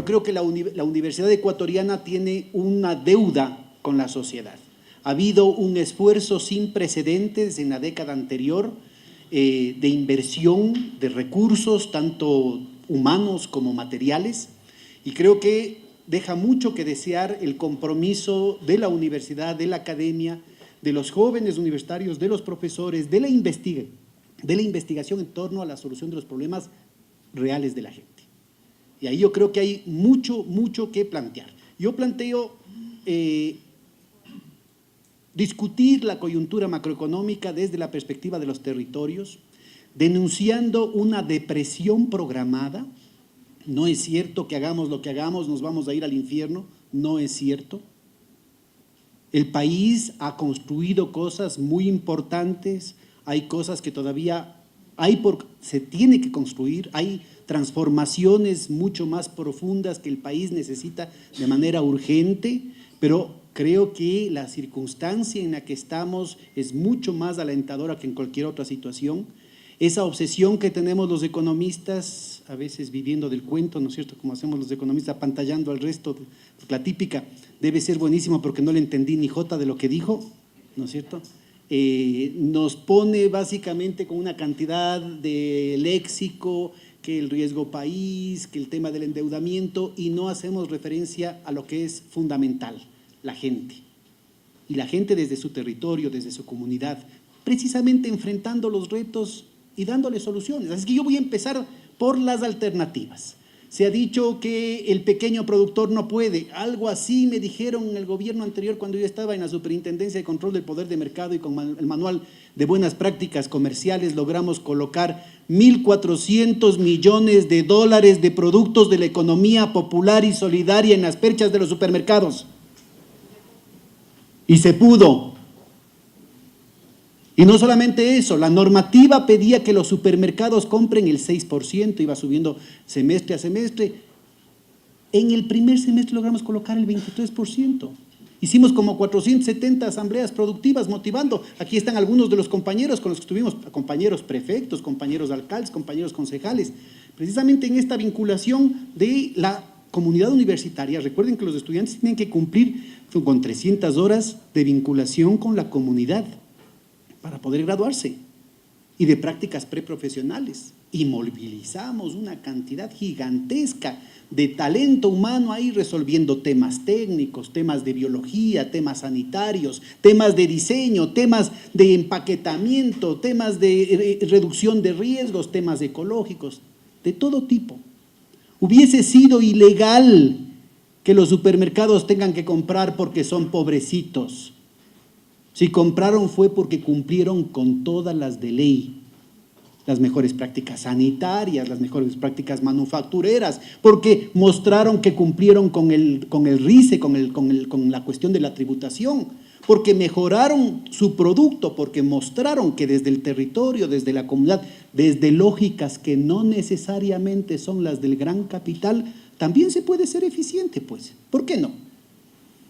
yo creo que la Universidad Ecuatoriana tiene una deuda con la sociedad. Ha habido un esfuerzo sin precedentes en la década anterior de inversión de recursos, tanto humanos como materiales, y creo que deja mucho que desear el compromiso de la universidad, de la academia, de los jóvenes universitarios, de los profesores, de la investigación en torno a la solución de los problemas reales de la gente. Y ahí yo creo que hay mucho que plantear. Yo planteo discutir la coyuntura macroeconómica desde la perspectiva de los territorios, denunciando una depresión programada. No es cierto que hagamos lo que hagamos, nos vamos a ir al infierno, no es cierto. El país ha construido cosas muy importantes, hay cosas que todavía se tiene que construir, hay transformaciones mucho más profundas que el país necesita de manera urgente, pero creo que la circunstancia en la que estamos es mucho más alentadora que en cualquier otra situación. Esa obsesión que tenemos los economistas, a veces viviendo del cuento, ¿no es cierto?, como hacemos los economistas, apantallando al resto, la típica, debe ser buenísimo porque no le entendí ni jota de lo que dijo, ¿no es cierto?, nos pone básicamente con una cantidad de léxico, que el riesgo país, que el tema del endeudamiento, y no hacemos referencia a lo que es fundamental, la gente. Y la gente desde su territorio, desde su comunidad, precisamente enfrentando los retos y dándole soluciones. Así que yo voy a empezar por las alternativas. Se ha dicho que el pequeño productor no puede, algo así me dijeron en el gobierno anterior cuando yo estaba en la Superintendencia de Control del Poder de Mercado, y con el manual de buenas prácticas comerciales logramos colocar 1.400 millones de dólares de productos de la economía popular y solidaria en las perchas de los supermercados. Y se pudo. Y no solamente eso, la normativa pedía que los supermercados compren el 6%, iba subiendo semestre a semestre. En el primer semestre logramos colocar el 23%. Hicimos como 470 asambleas productivas motivando. Aquí están algunos de los compañeros con los que estuvimos, compañeros prefectos, compañeros alcaldes, compañeros concejales, precisamente en esta vinculación de la comunidad universitaria. Recuerden que los estudiantes tienen que cumplir con 300 horas de vinculación con la comunidad para poder graduarse, y de prácticas preprofesionales, y movilizamos una cantidad gigantesca de talento humano ahí resolviendo temas técnicos, temas de biología, temas sanitarios, temas de diseño, temas de empaquetamiento, temas de reducción de riesgos, temas ecológicos, de todo tipo. Hubiese sido ilegal que los supermercados tengan que comprar porque son pobrecitos. Si compraron fue porque cumplieron con todas las de ley, las mejores prácticas sanitarias, las mejores prácticas manufactureras, porque mostraron que cumplieron con el RICE, con la cuestión de la tributación, porque mejoraron su producto, porque mostraron que desde el territorio, desde la comunidad, desde lógicas que no necesariamente son las del gran capital, también se puede ser eficiente, pues. ¿Por qué no?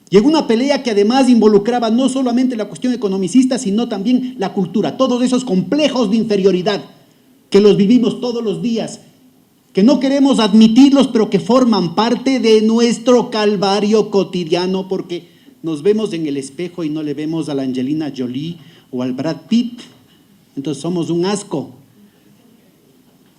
Llegó una pelea que además involucraba no solamente la cuestión economicista, sino también la cultura, todos esos complejos de inferioridad que los vivimos todos los días, que no queremos admitirlos, pero que forman parte de nuestro calvario cotidiano, porque nos vemos en el espejo y no le vemos a la Angelina Jolie o al Brad Pitt, entonces somos un asco.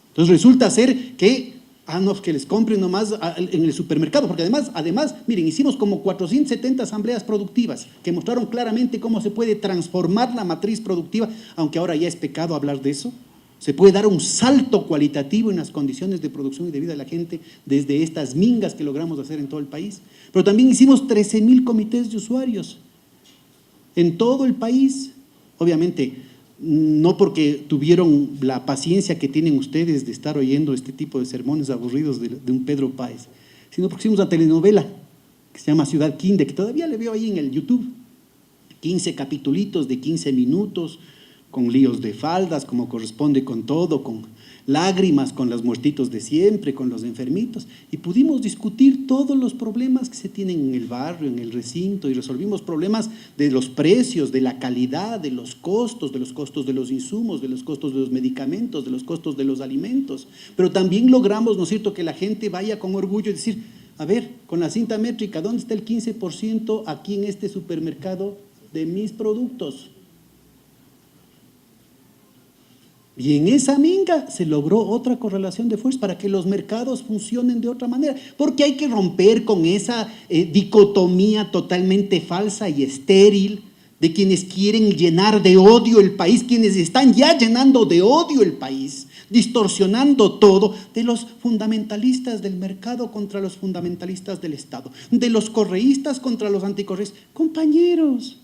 Entonces resulta ser que no, que les compren nomás en el supermercado, porque además, miren, hicimos como 470 asambleas productivas que mostraron claramente cómo se puede transformar la matriz productiva, aunque ahora ya es pecado hablar de eso. Se puede dar un salto cualitativo en las condiciones de producción y de vida de la gente desde estas mingas que logramos hacer en todo el país. Pero también hicimos 13,000 comités de usuarios en todo el país, obviamente. No porque tuvieron la paciencia que tienen ustedes de estar oyendo este tipo de sermones aburridos de un Pedro Páez, sino porque hicimos una telenovela que se llama Ciudad Quinde, que todavía le veo ahí en el YouTube, 15 capitulitos de 15 minutos, con líos de faldas, como corresponde con todo, con lágrimas, con los muertitos de siempre, con los enfermitos, y pudimos discutir todos los problemas que se tienen en el barrio, en el recinto, y resolvimos problemas de los precios, de la calidad, de los costos de los insumos, de los costos de los medicamentos, de los costos de los alimentos, pero también logramos, ¿no es cierto?, que la gente vaya con orgullo y decir, A ver, con la cinta métrica, ¿dónde está el 15% aquí en este supermercado de mis productos? Y en esa minga se logró otra correlación de fuerzas para que los mercados funcionen de otra manera, porque hay que romper con esa dicotomía totalmente falsa y estéril de quienes quieren llenar de odio el país, quienes están ya llenando de odio el país, distorsionando todo, de los fundamentalistas del mercado contra los fundamentalistas del Estado, de los correístas contra los anticorreístas. Compañeros,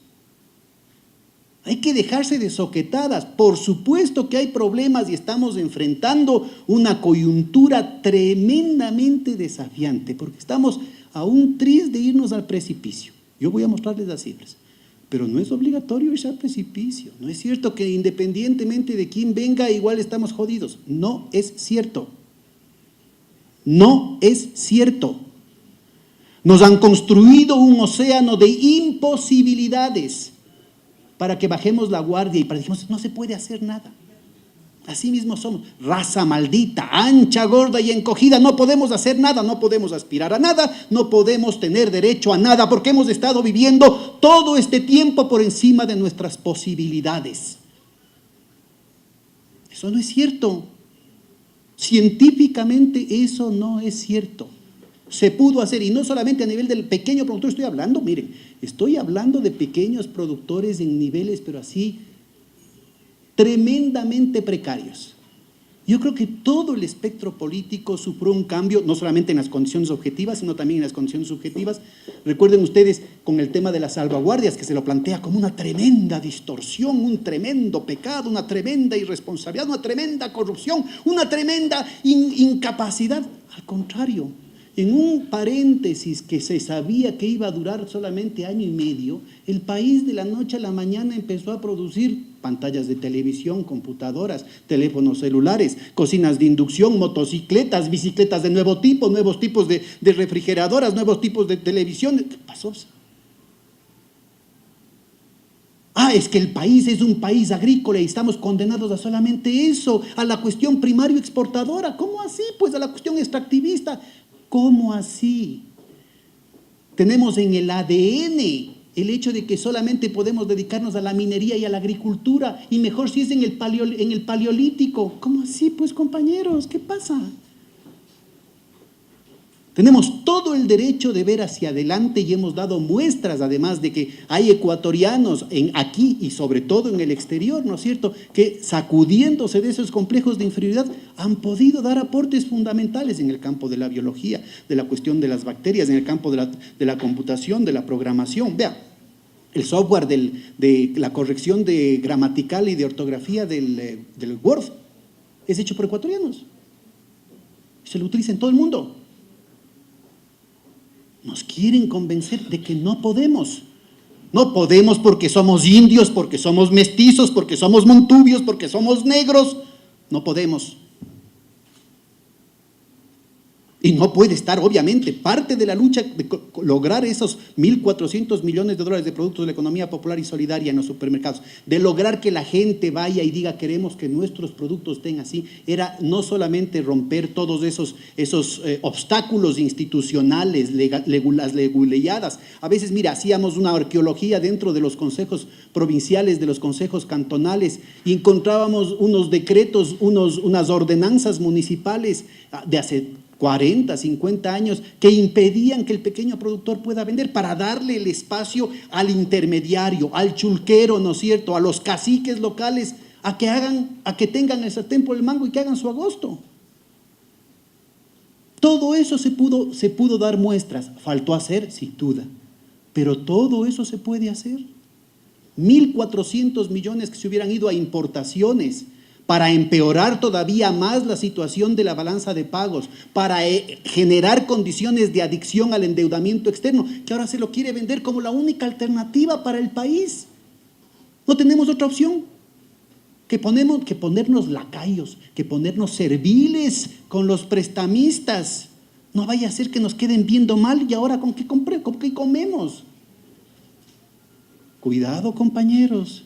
hay que dejarse de soquetadas. Por supuesto que hay problemas y estamos enfrentando una coyuntura tremendamente desafiante, porque estamos a un tris de irnos al precipicio. Yo voy a mostrarles las cifras, pero no es obligatorio irse al precipicio. No es cierto que independientemente de quién venga, igual estamos jodidos. No es cierto. No es cierto. Nos han construido un océano de imposibilidades para que bajemos la guardia y para que dijimos, no se puede hacer nada. Así mismo somos, raza maldita, ancha, gorda y encogida, no podemos hacer nada, no podemos aspirar a nada, no podemos tener derecho a nada, porque hemos estado viviendo todo este tiempo por encima de nuestras posibilidades. Eso no es cierto. Científicamente eso no es cierto. Se pudo hacer, y no solamente a nivel del pequeño productor, estoy hablando, miren, estoy hablando de pequeños productores en niveles, pero así, tremendamente precarios. Yo creo que todo el espectro político sufrió un cambio, no solamente en las condiciones objetivas, sino también en las condiciones subjetivas. Recuerden ustedes con el tema de las salvaguardias, que se lo plantea como una tremenda distorsión, un tremendo pecado, una tremenda irresponsabilidad, una tremenda corrupción, una tremenda incapacidad. Al contrario, en un paréntesis que se sabía que iba a durar solamente año y medio, el país de la noche a la mañana empezó a producir pantallas de televisión, computadoras, teléfonos celulares, cocinas de inducción, motocicletas, bicicletas de nuevo tipo, nuevos tipos de refrigeradoras, nuevos tipos de televisión. ¿Qué pasó? Es que el país es un país agrícola y estamos condenados a solamente eso, a la cuestión primario exportadora. ¿Cómo así? Pues a la cuestión extractivista. ¿Cómo así? Tenemos en el ADN el hecho de que solamente podemos dedicarnos a la minería y a la agricultura, y mejor si es en el paleolítico. ¿Cómo así, pues, compañeros? ¿Qué pasa? Tenemos todo el derecho de ver hacia adelante y hemos dado muestras, además de que hay ecuatorianos aquí y sobre todo en el exterior, ¿no es cierto?, que sacudiéndose de esos complejos de inferioridad han podido dar aportes fundamentales en el campo de la biología, de la cuestión de las bacterias, en el campo de la computación, de la programación. Vea, el software de la corrección de gramatical y de ortografía del Word es hecho por ecuatorianos. Se lo utiliza en todo el mundo. Nos quieren convencer de que no podemos. No podemos porque somos indios, porque somos mestizos, porque somos montubios, porque somos negros. No podemos. Y no puede estar, obviamente, parte de la lucha de lograr esos 1.400 millones de dólares de productos de la economía popular y solidaria en los supermercados, de lograr que la gente vaya y diga queremos que nuestros productos estén así, era no solamente romper todos esos obstáculos institucionales, las leguleyadas. A veces, mira, hacíamos una arqueología dentro de los consejos provinciales, de los consejos cantonales, y encontrábamos unos decretos, unas ordenanzas municipales de hace 40, 50 años que impedían que el pequeño productor pueda vender, para darle el espacio al intermediario, al chulquero, ¿no es cierto?, a los caciques locales, a que tengan el sartén por el mango y que hagan su agosto. Todo eso se pudo dar muestras. ¿Faltó hacer? Sin duda. Pero todo eso se puede hacer. 1.400 millones que se hubieran ido a importaciones, para empeorar todavía más la situación de la balanza de pagos, para generar condiciones de adicción al endeudamiento externo, que ahora se lo quiere vender como la única alternativa para el país. No tenemos otra opción que ponernos lacayos, que ponernos serviles con los prestamistas. No vaya a ser que nos queden viendo mal y ahora ¿con qué comemos? Cuidado, compañeros.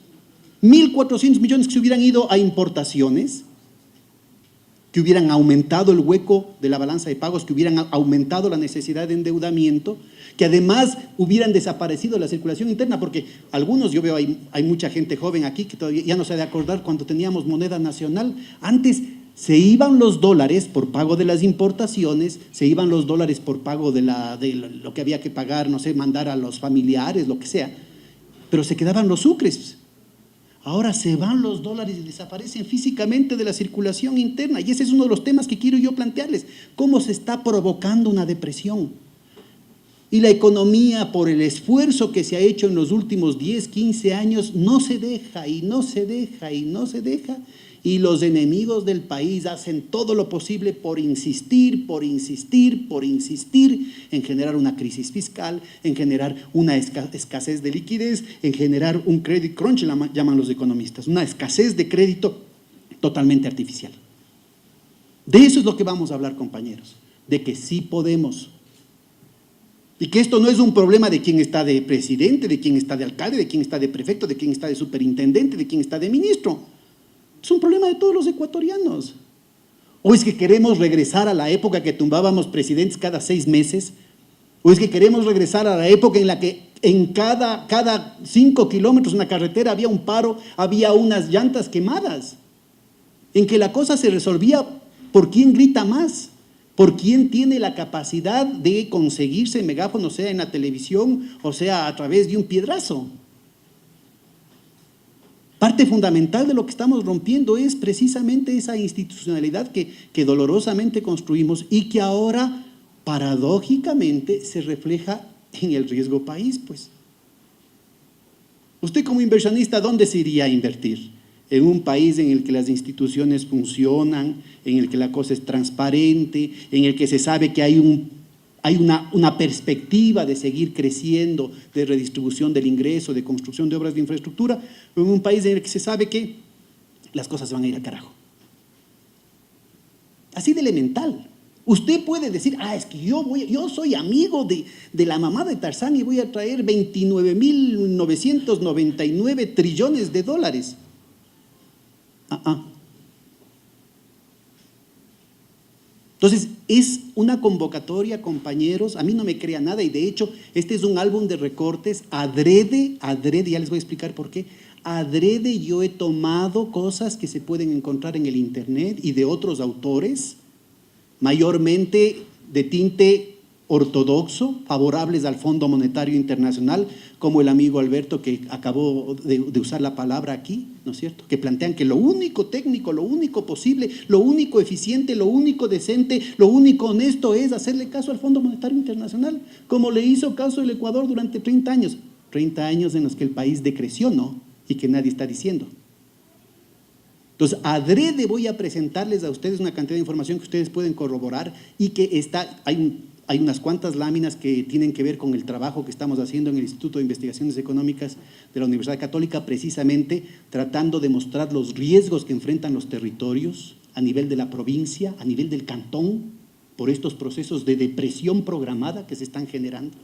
1.400 millones que se hubieran ido a importaciones, que hubieran aumentado el hueco de la balanza de pagos, que hubieran aumentado la necesidad de endeudamiento, que además hubieran desaparecido la circulación interna, porque algunos, yo veo, hay mucha gente joven aquí que todavía ya no se ha de acordar cuando teníamos moneda nacional. Antes se iban los dólares por pago de las importaciones, se iban los dólares por pago de lo que había que pagar, no sé, mandar a los familiares, lo que sea, pero se quedaban los sucres. Ahora se van los dólares y desaparecen físicamente de la circulación interna. Y ese es uno de los temas que quiero yo plantearles. ¿Cómo se está provocando una depresión? Y la economía, por el esfuerzo que se ha hecho en los últimos 10, 15 años, no se deja y no se deja y no se deja. Y los enemigos del país hacen todo lo posible por insistir, por insistir, por insistir en generar una crisis fiscal, en generar una escasez de liquidez, en generar un credit crunch, llaman los economistas, una escasez de crédito totalmente artificial. De eso es lo que vamos a hablar, compañeros, de que sí podemos. Y que esto no es un problema de quién está de presidente, de quién está de alcalde, de quién está de prefecto, de quién está de superintendente, de quién está de ministro. Es un problema de todos los ecuatorianos. ¿O es que queremos regresar a la época que tumbábamos presidentes cada 6 meses? ¿O es que queremos regresar a la época en la que en cada 5 kilómetros en la carretera había un paro, había unas llantas quemadas? En que la cosa se resolvía por quién grita más, por quién tiene la capacidad de conseguirse megáfono, sea en la televisión o sea a través de un piedrazo. Parte fundamental de lo que estamos rompiendo es precisamente esa institucionalidad que dolorosamente construimos y que ahora, paradójicamente, se refleja en el riesgo país, pues. Usted como inversionista, ¿dónde se iría a invertir? En un país en el que las instituciones funcionan, en el que la cosa es transparente, en el que se sabe que hay una perspectiva de seguir creciendo, de redistribución del ingreso, de construcción de obras de infraestructura, en un país en el que se sabe que las cosas van a ir al carajo. Así de elemental. Usted puede decir, es que yo soy amigo de la mamá de Tarzán y voy a traer 29.999 trillones de dólares. Entonces, es una convocatoria, compañeros, a mí no me crea nada y de hecho, este es un álbum de recortes, adrede, ya les voy a explicar por qué, adrede yo he tomado cosas que se pueden encontrar en el internet y de otros autores, mayormente de tinte ortodoxo, favorables al Fondo Monetario Internacional, como el amigo Alberto que acabó de usar la palabra aquí, ¿no es cierto? Que plantean que lo único técnico, lo único posible, lo único eficiente, lo único decente, lo único honesto es hacerle caso al Fondo Monetario Internacional, como le hizo caso el Ecuador durante 30 años. 30 años en los que el país decreció, ¿no? Y que nadie está diciendo. Entonces, adrede voy a presentarles a ustedes una cantidad de información que ustedes pueden corroborar y que hay unas cuantas láminas que tienen que ver con el trabajo que estamos haciendo en el Instituto de Investigaciones Económicas de la Universidad Católica, precisamente tratando de mostrar los riesgos que enfrentan los territorios a nivel de la provincia, a nivel del cantón, por estos procesos de depresión programada que se están generando.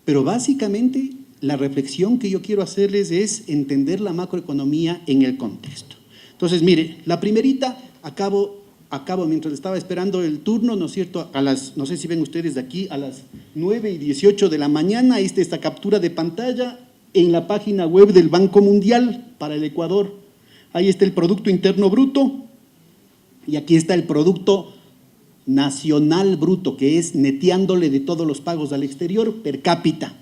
Pero básicamente la reflexión que yo quiero hacerles es entender la macroeconomía en el contexto. Entonces, mire, la primerita, acabo mientras estaba esperando el turno, ¿no es cierto? No sé si ven ustedes de aquí, a las 9:18 de la mañana, ahí está esta captura de pantalla en la página web del Banco Mundial para el Ecuador. Ahí está el Producto Interno Bruto y aquí está el Producto Nacional Bruto, que es neteándole de todos los pagos al exterior per cápita.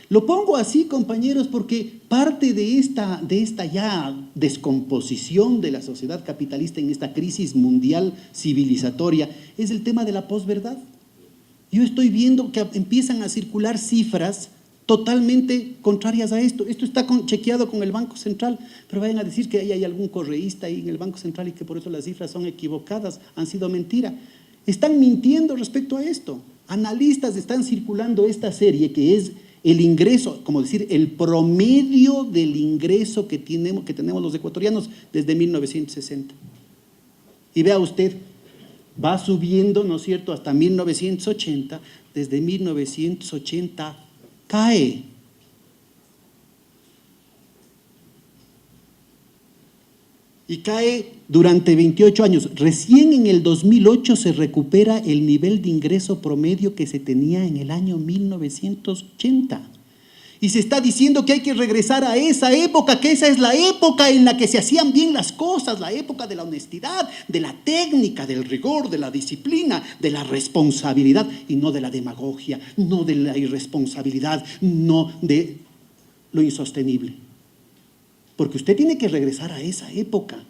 Lo pongo así, compañeros, porque parte de esta ya descomposición de la sociedad capitalista en esta crisis mundial civilizatoria es el tema de la posverdad. Yo estoy viendo que empiezan a circular cifras totalmente contrarias a esto. Esto está chequeado con el Banco Central, pero vayan a decir que ahí hay algún correísta ahí en el Banco Central y que por eso las cifras son equivocadas, han sido mentira. Están mintiendo respecto a esto. Analistas están circulando esta serie que es el ingreso, como decir, el promedio del ingreso que tenemos los ecuatorianos desde 1960. Y vea usted, va subiendo, ¿no es cierto?, hasta 1980, desde 1980 cae. y cae durante 28 años. Recién en el 2008 se recupera el nivel de ingreso promedio que se tenía en el año 1980. Y se está diciendo que hay que regresar a esa época, que esa es la época en la que se hacían bien las cosas, la época de la honestidad, de la técnica, del rigor, de la disciplina, de la responsabilidad y no de la demagogia, no de la irresponsabilidad, no de lo insostenible. Porque usted tiene que regresar a esa época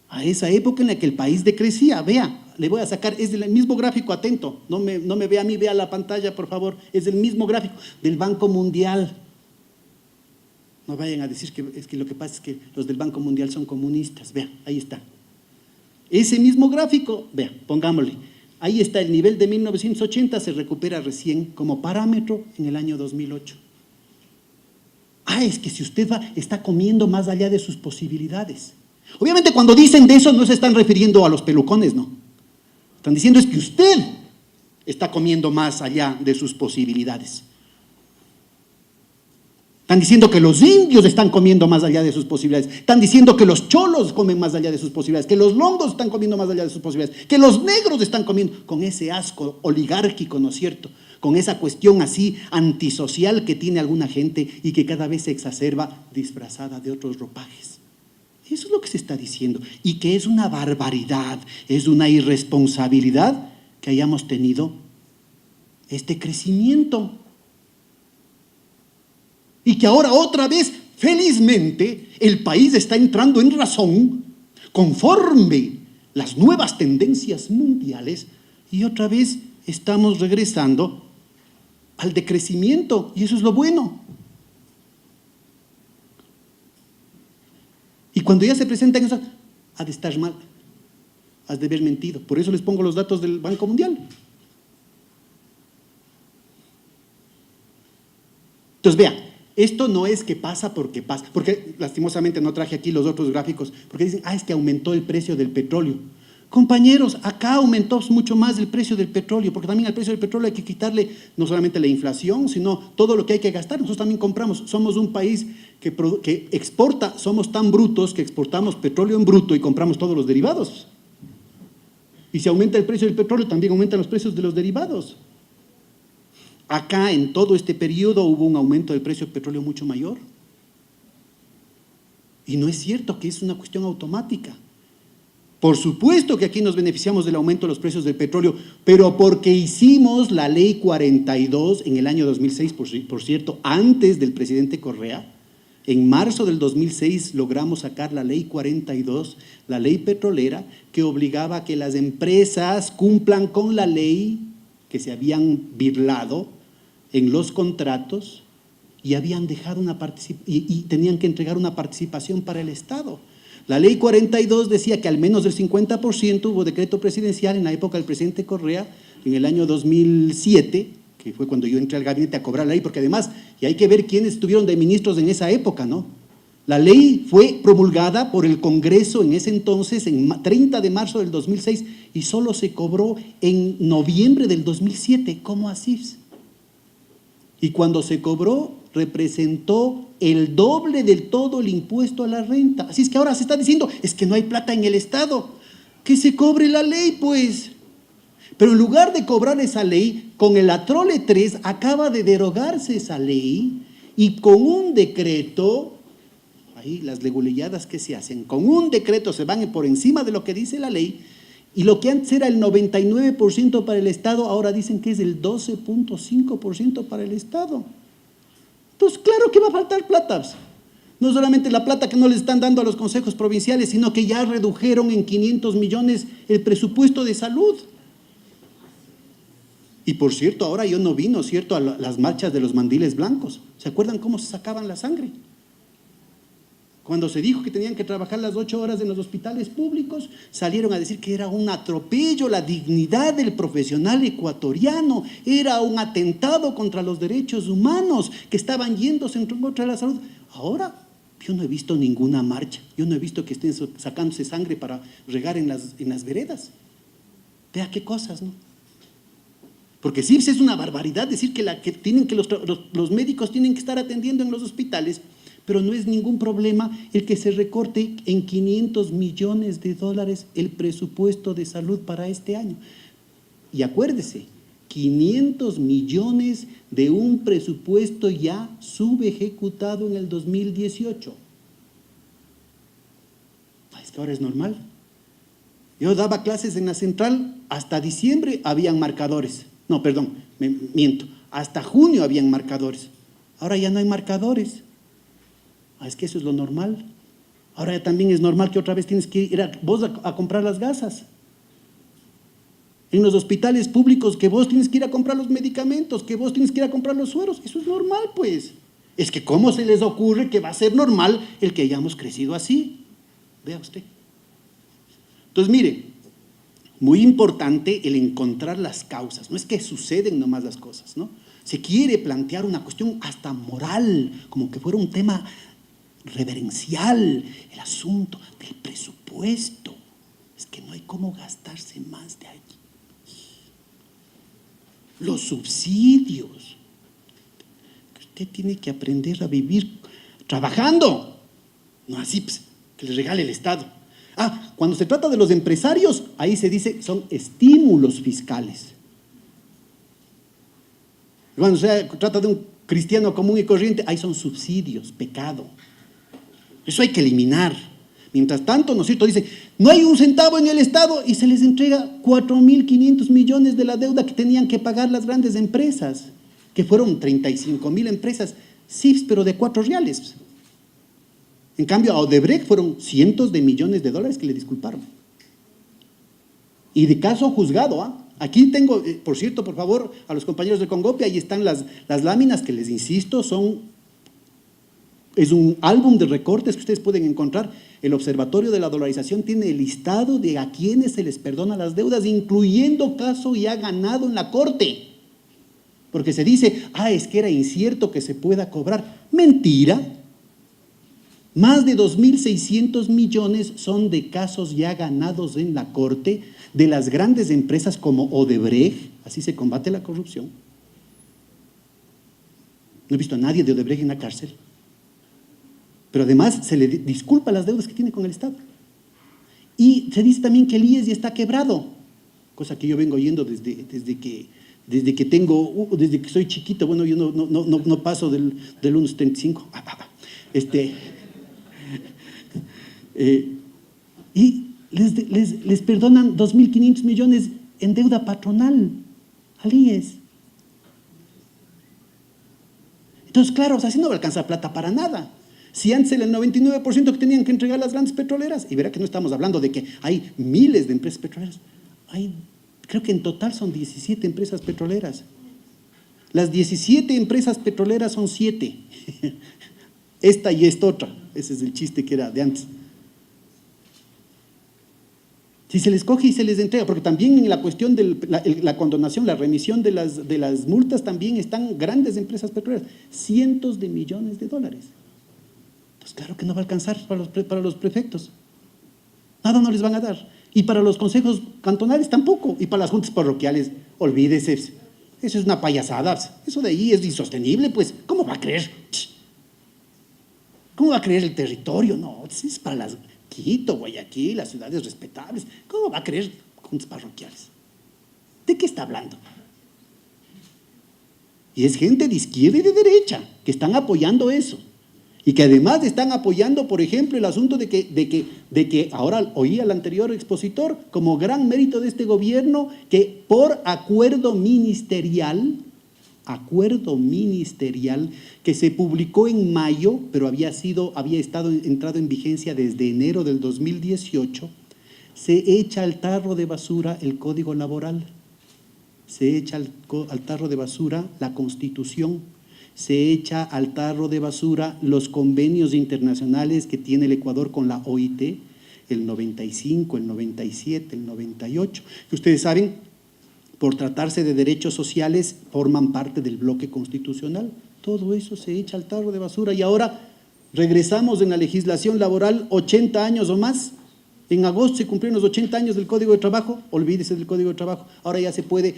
en la que el país decrecía. Vea, le voy a sacar, es del mismo gráfico, atento, no me vea a mí, vea la pantalla, por favor, es el mismo gráfico del Banco Mundial. No vayan a decir que es que lo que pasa es que los del Banco Mundial son comunistas. Vea, ahí está. Ese mismo gráfico, vea, pongámosle, ahí está el nivel de 1980, se recupera recién como parámetro en el año 2008. Es que si usted está comiendo más allá de sus posibilidades. Obviamente cuando dicen de eso no se están refiriendo a los pelucones, no. Están diciendo es que usted está comiendo más allá de sus posibilidades. Están diciendo que los indios están comiendo más allá de sus posibilidades. Están diciendo que los cholos comen más allá de sus posibilidades, que los longos están comiendo más allá de sus posibilidades, que los negros están comiendo con ese asco oligárquico, ¿no es cierto? Con esa cuestión así antisocial que tiene alguna gente y que cada vez se exacerba disfrazada de otros ropajes. Eso es lo que se está diciendo y que es una barbaridad, es una irresponsabilidad que hayamos tenido este crecimiento. Y que ahora otra vez, felizmente, el país está entrando en razón conforme las nuevas tendencias mundiales y otra vez estamos regresando al decrecimiento y eso es lo bueno. Y cuando ya se presentan eso, ha de estar mal, has de haber mentido. Por eso les pongo los datos del Banco Mundial. Entonces, vea, esto no es que pasa, porque lastimosamente no traje aquí los otros gráficos, porque dicen, es que aumentó el precio del petróleo. Compañeros, acá aumentó mucho más el precio del petróleo, porque también al precio del petróleo hay que quitarle no solamente la inflación, sino todo lo que hay que gastar. Nosotros también compramos, somos un país que exporta, somos tan brutos que exportamos petróleo en bruto y compramos todos los derivados. Y si aumenta el precio del petróleo, también aumentan los precios de los derivados. Acá en todo este periodo hubo un aumento del precio del petróleo mucho mayor. Y no es cierto que es una cuestión automática. Por supuesto que aquí nos beneficiamos del aumento de los precios del petróleo, pero porque hicimos la ley 42 en el año 2006, por cierto, antes del presidente Correa. En marzo del 2006 logramos sacar la ley 42, la ley petrolera, que obligaba a que las empresas cumplan con la ley que se habían birlado en los contratos y habían dejado y tenían que entregar una participación para el Estado. La ley 42 decía que al menos del 50%, hubo decreto presidencial en la época del presidente Correa, en el año 2007, que fue cuando yo entré al gabinete a cobrar la ley, porque además, y hay que ver quiénes estuvieron de ministros en esa época, ¿no? La ley fue promulgada por el Congreso en ese entonces, en 30 de marzo del 2006, y solo se cobró en noviembre del 2007, ¿cómo así? Y cuando se cobró, representó el doble del todo el impuesto a la renta. Así es que ahora se está diciendo, es que no hay plata en el Estado, que se cobre la ley, pues. Pero en lugar de cobrar esa ley, con el Atrole 3 acaba de derogarse esa ley y con un decreto, ahí las leguleyadas que se hacen, con un decreto se van por encima de lo que dice la ley y lo que antes era el 99% para el Estado, ahora dicen que es el 12.5% para el Estado. Entonces, claro que va a faltar plata. No solamente la plata que no le están dando a los consejos provinciales, sino que ya redujeron en 500 millones el presupuesto de salud. Y por cierto, ahora yo no vi, ¿no es cierto?, a las marchas de los mandiles blancos. ¿Se acuerdan cómo se sacaban la sangre? Cuando se dijo que tenían que trabajar las 8 horas en los hospitales públicos, salieron a decir que era un atropello, la dignidad del profesional ecuatoriano, era un atentado contra los derechos humanos, que estaban yéndose en contra de la salud. Ahora, yo no he visto ninguna marcha, yo no he visto que estén sacándose sangre para regar en las veredas. Vea qué cosas, ¿no? Porque sí, es una barbaridad decir que los médicos tienen que estar atendiendo en los hospitales, Pero no es ningún problema el que se recorte en 500 millones de dólares el presupuesto de salud para este año. Y acuérdese, 500 millones de un presupuesto ya subejecutado en el 2018. Es que ahora es normal. Yo daba clases en la central, hasta diciembre habían marcadores. No, perdón, miento. Hasta junio habían marcadores. Ahora ya no hay marcadores. Es que eso es lo normal. Ahora ya también es normal que otra vez tienes que ir vos a comprar las gasas. En los hospitales públicos que vos tienes que ir a comprar los medicamentos, que vos tienes que ir a comprar los sueros. Eso es normal, pues. Es que ¿cómo se les ocurre que va a ser normal el que hayamos crecido así? Vea usted. Entonces, mire, muy importante el encontrar las causas. No es que suceden nomás las cosas, ¿no? Se quiere plantear una cuestión hasta moral, como que fuera un tema reverencial, el asunto del presupuesto. Es que no hay cómo gastarse más de allí. Los subsidios. Usted tiene que aprender a vivir trabajando, no así pues, que le regale el Estado. Cuando se trata de los empresarios, ahí se dice son estímulos fiscales. Cuando se trata de un cristiano común y corriente, ahí son subsidios, pecado. Eso hay que eliminar. Mientras tanto, ¿no es cierto? Dice, no hay un centavo en el Estado y se les entrega 4.500 millones de la deuda que tenían que pagar las grandes empresas, que fueron 35.000 empresas, sí, pero de 4 reales. En cambio, a Odebrecht fueron cientos de millones de dólares que le disculparon. Y de caso juzgado, Aquí tengo, por cierto, por favor, a los compañeros de Congopia, ahí están las láminas que les insisto, es un álbum de recortes que ustedes pueden encontrar. El Observatorio de la Dolarización tiene el listado de a quienes se les perdona las deudas, incluyendo caso ya ganado en la Corte. Porque se dice, es que era incierto que se pueda cobrar. Mentira. Más de 2.600 millones son de casos ya ganados en la Corte de las grandes empresas como Odebrecht. Así se combate la corrupción. No he visto a nadie de Odebrecht en la cárcel. Pero además se le disculpa las deudas que tiene con el Estado. Y se dice también que el IES ya está quebrado, cosa que yo vengo oyendo desde que soy chiquito. Bueno, yo no paso del 1,75. Y les perdonan 2.500 millones en deuda patronal al IES. Entonces, claro, así no va a alcanzar plata para nada. Si antes el 99% que tenían que entregar las grandes petroleras, y verá que no estamos hablando de que hay miles de empresas petroleras, creo que en total son 17 empresas petroleras. Las 17 empresas petroleras son 7. Esta y esta otra. Ese es el chiste que era de antes. Si se les coge y se les entrega, porque también en la cuestión de la condonación, la remisión de las multas, también están grandes empresas petroleras, cientos de millones de dólares. Entonces, claro que no va a alcanzar para los prefectos. Nada no les van a dar. Y para los consejos cantonales tampoco. Y para las juntas parroquiales, olvídese. Eso es una payasada. Eso de ahí es insostenible, pues. ¿Cómo va a creer? ¿Cómo va a creer el territorio? No, es para las Quito, Guayaquil, las ciudades respetables. ¿Cómo va a creer juntas parroquiales? ¿De qué está hablando? Y es gente de izquierda y de derecha que están apoyando eso. Y que además están apoyando, por ejemplo, el asunto de que ahora oí al anterior expositor como gran mérito de este gobierno que por acuerdo ministerial que se publicó en mayo, pero había entrado en vigencia desde enero del 2018, se echa al tarro de basura el Código Laboral, se echa al tarro de basura la Constitución, se echa al tarro de basura los convenios internacionales que tiene el Ecuador con la OIT, el 95, el 97, el 98, que ustedes saben, por tratarse de derechos sociales, forman parte del bloque constitucional. Todo eso se echa al tarro de basura y ahora regresamos en la legislación laboral 80 años o más. En agosto se cumplieron los 80 años del Código de Trabajo, olvídese del Código de Trabajo. Ahora ya se puede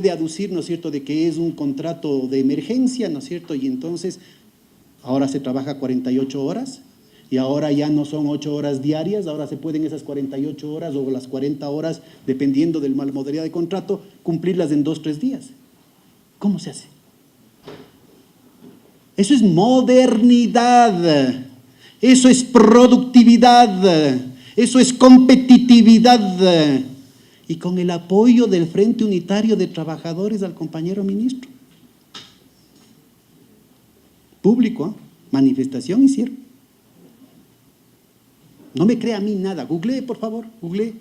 aducir, ¿no es cierto?, de que es un contrato de emergencia, ¿no es cierto? Y entonces Ahora se trabaja 48 horas y ahora ya no son 8 horas diarias, ahora se pueden esas 48 horas o las 40 horas, dependiendo de la modalidad de contrato, cumplirlas en 2 o 3 días. ¿Cómo se hace? Eso es modernidad, eso es productividad, eso es competitividad. Y con el apoyo del Frente Unitario de Trabajadores al compañero ministro. Público, ¿eh? Manifestación hicieron. No me crea a mí nada, googlee por favor, googlee.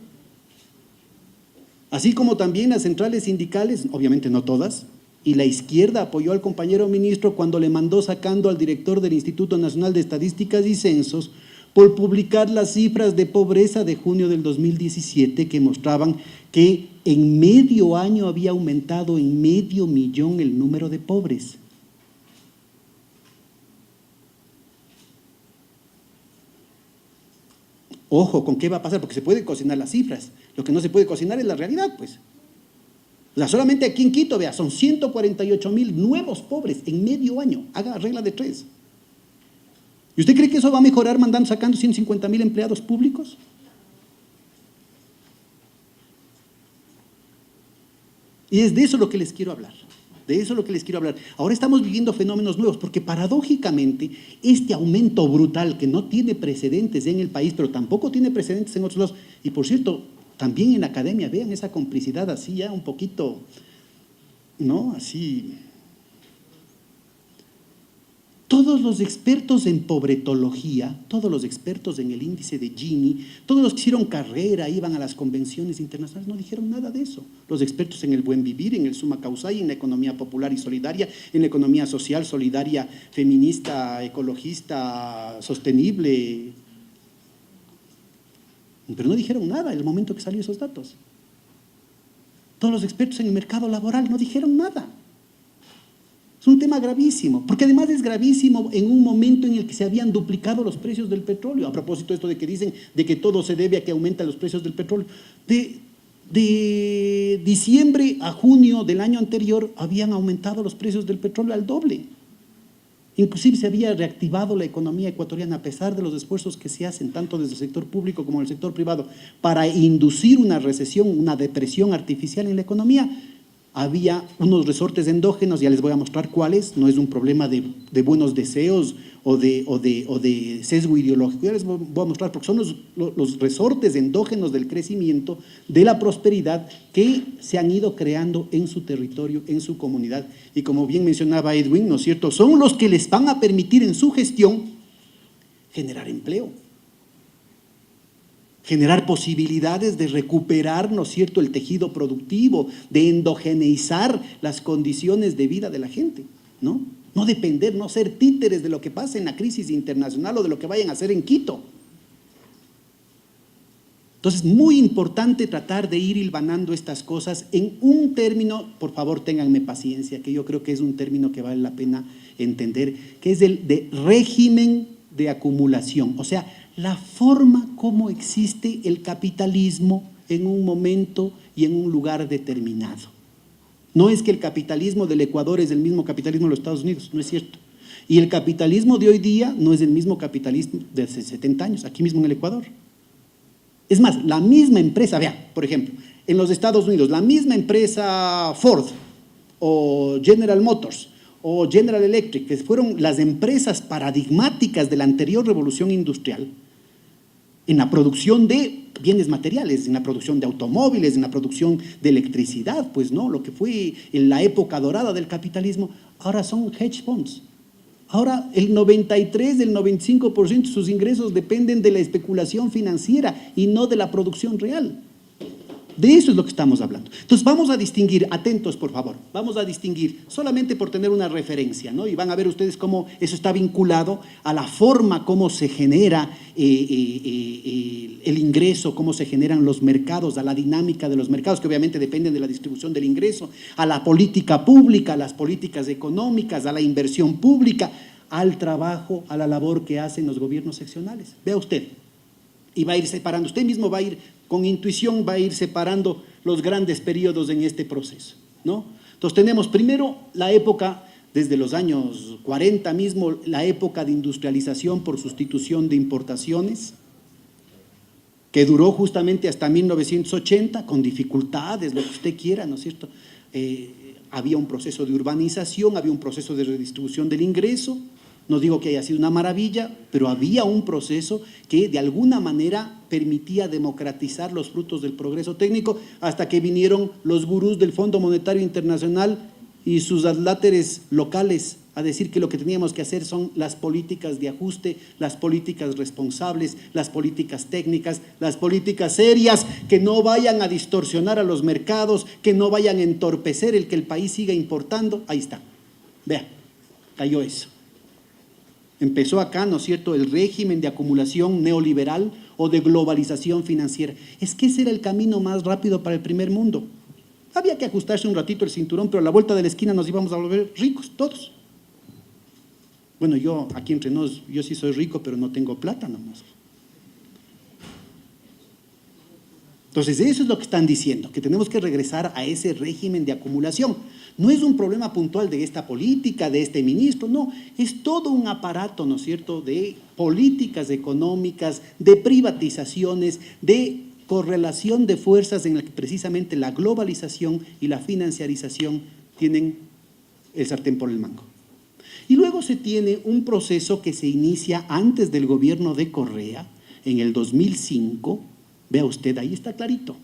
Así como también las centrales sindicales, obviamente no todas, y la izquierda apoyó al compañero ministro cuando le mandó sacando al director del Instituto Nacional de Estadísticas y Censos por publicar las cifras de pobreza de junio del 2017 que mostraban que en medio año había aumentado en 500,000 el número de pobres. Ojo, ¿con qué va a pasar? Porque se pueden cocinar las cifras. Lo que no se puede cocinar es la realidad, pues. O sea, solamente aquí en Quito, vea, son 148,000 nuevos pobres en medio año. Haga regla de 3. ¿Y usted cree que eso va a mejorar sacando 150,000 empleados públicos? Y es de eso lo que les quiero hablar. De eso es lo que les quiero hablar. Ahora estamos viviendo fenómenos nuevos porque paradójicamente este aumento brutal que no tiene precedentes en el país, pero tampoco tiene precedentes en otros lados, y por cierto, también en la academia, vean esa complicidad así ya un poquito, ¿no? Así. Todos los expertos en pobretología, todos los expertos en el índice de Gini, todos los que hicieron carrera, iban a las convenciones internacionales, no dijeron nada de eso. Los expertos en el buen vivir, en el summa causae, en la economía popular y solidaria, en la economía social, solidaria, feminista, ecologista, sostenible. Pero no dijeron nada en el momento que salieron esos datos. Todos los expertos en el mercado laboral no dijeron nada. Es un tema gravísimo, porque además es gravísimo en un momento en el que se habían duplicado los precios del petróleo. A propósito de esto de que dicen de que todo se debe a que aumentan los precios del petróleo. De diciembre a junio del año anterior habían aumentado los precios del petróleo al doble. Inclusive se había reactivado la economía ecuatoriana a pesar de los esfuerzos que se hacen tanto desde el sector público como del sector privado para inducir una recesión, una depresión artificial en la economía. Había unos resortes endógenos, ya les voy a mostrar cuáles, no es un problema de buenos deseos o de sesgo ideológico, ya les voy a mostrar porque son los resortes endógenos del crecimiento, de la prosperidad que se han ido creando en su territorio, en su comunidad, y como bien mencionaba Edwin, ¿no es cierto?, son los que les van a permitir en su gestión generar empleo, generar posibilidades de recuperar, ¿no es cierto?, el tejido productivo, de endogeneizar las condiciones de vida de la gente, ¿no? No depender, no ser títeres de lo que pasa en la crisis internacional o de lo que vayan a hacer en Quito. Entonces, muy importante tratar de ir hilvanando estas cosas en un término, por favor ténganme paciencia, que yo creo que es un término que vale la pena entender, que es el de régimen de acumulación, o sea, la forma como existe el capitalismo en un momento y en un lugar determinado. No es que el capitalismo del Ecuador es el mismo capitalismo de los Estados Unidos, no es cierto. Y el capitalismo de hoy día no es el mismo capitalismo de hace 70 años, aquí mismo en el Ecuador. Es más, la misma empresa, vean, por ejemplo, en los Estados Unidos, la misma empresa Ford o General Motors o General Electric, que fueron las empresas paradigmáticas de la anterior revolución industrial, en la producción de bienes materiales, en la producción de automóviles, en la producción de electricidad, pues no, lo que fue en la época dorada del capitalismo, ahora son hedge funds. Ahora el 93, el 95% de sus ingresos dependen de la especulación financiera y no de la producción real. De eso es lo que estamos hablando. Entonces vamos a distinguir, atentos por favor, vamos a distinguir solamente por tener una referencia, ¿no? Y van a ver ustedes cómo eso está vinculado a la forma como se genera el ingreso, cómo se generan los mercados, a la dinámica de los mercados, que obviamente dependen de la distribución del ingreso, a la política pública, a las políticas económicas, a la inversión pública, al trabajo, a la labor que hacen los gobiernos seccionales. Vea usted, y va a ir separando, usted mismo va a ir con intuición, va a ir separando los grandes periodos en este proceso, ¿no? Entonces tenemos primero la época desde los años 40 mismo, la época de industrialización por sustitución de importaciones, que duró justamente hasta 1980, con dificultades, lo que usted quiera, ¿no es cierto? Había un proceso de urbanización, había un proceso de redistribución del ingreso, no digo que haya sido una maravilla, pero había un proceso que de alguna manera permitía democratizar los frutos del progreso técnico, hasta que vinieron los gurús del Fondo Monetario Internacional y sus adláteres locales a decir que lo que teníamos que hacer son las políticas de ajuste, las políticas responsables, las políticas técnicas, las políticas serias, que no vayan a distorsionar a los mercados, que no vayan a entorpecer el que el país siga importando. Ahí está, vea, cayó eso. Empezó acá, ¿no es cierto?, el régimen de acumulación neoliberal o de globalización financiera. Es que ese era el camino más rápido para el primer mundo. Había que ajustarse un ratito el cinturón, pero a la vuelta de la esquina nos íbamos a volver ricos, todos. Bueno, yo, aquí entre nos, yo sí soy rico, pero no tengo plata nomás. Entonces, eso es lo que están diciendo, que tenemos que regresar a ese régimen de acumulación. No es un problema puntual de esta política, de este ministro, no, es todo un aparato, ¿no es cierto?, de políticas económicas, de privatizaciones, de correlación de fuerzas en la que precisamente la globalización y la financiarización tienen el sartén por el mango. Y luego se tiene un proceso que se inicia antes del gobierno de Correa, en el 2005, vea usted, ahí está clarito,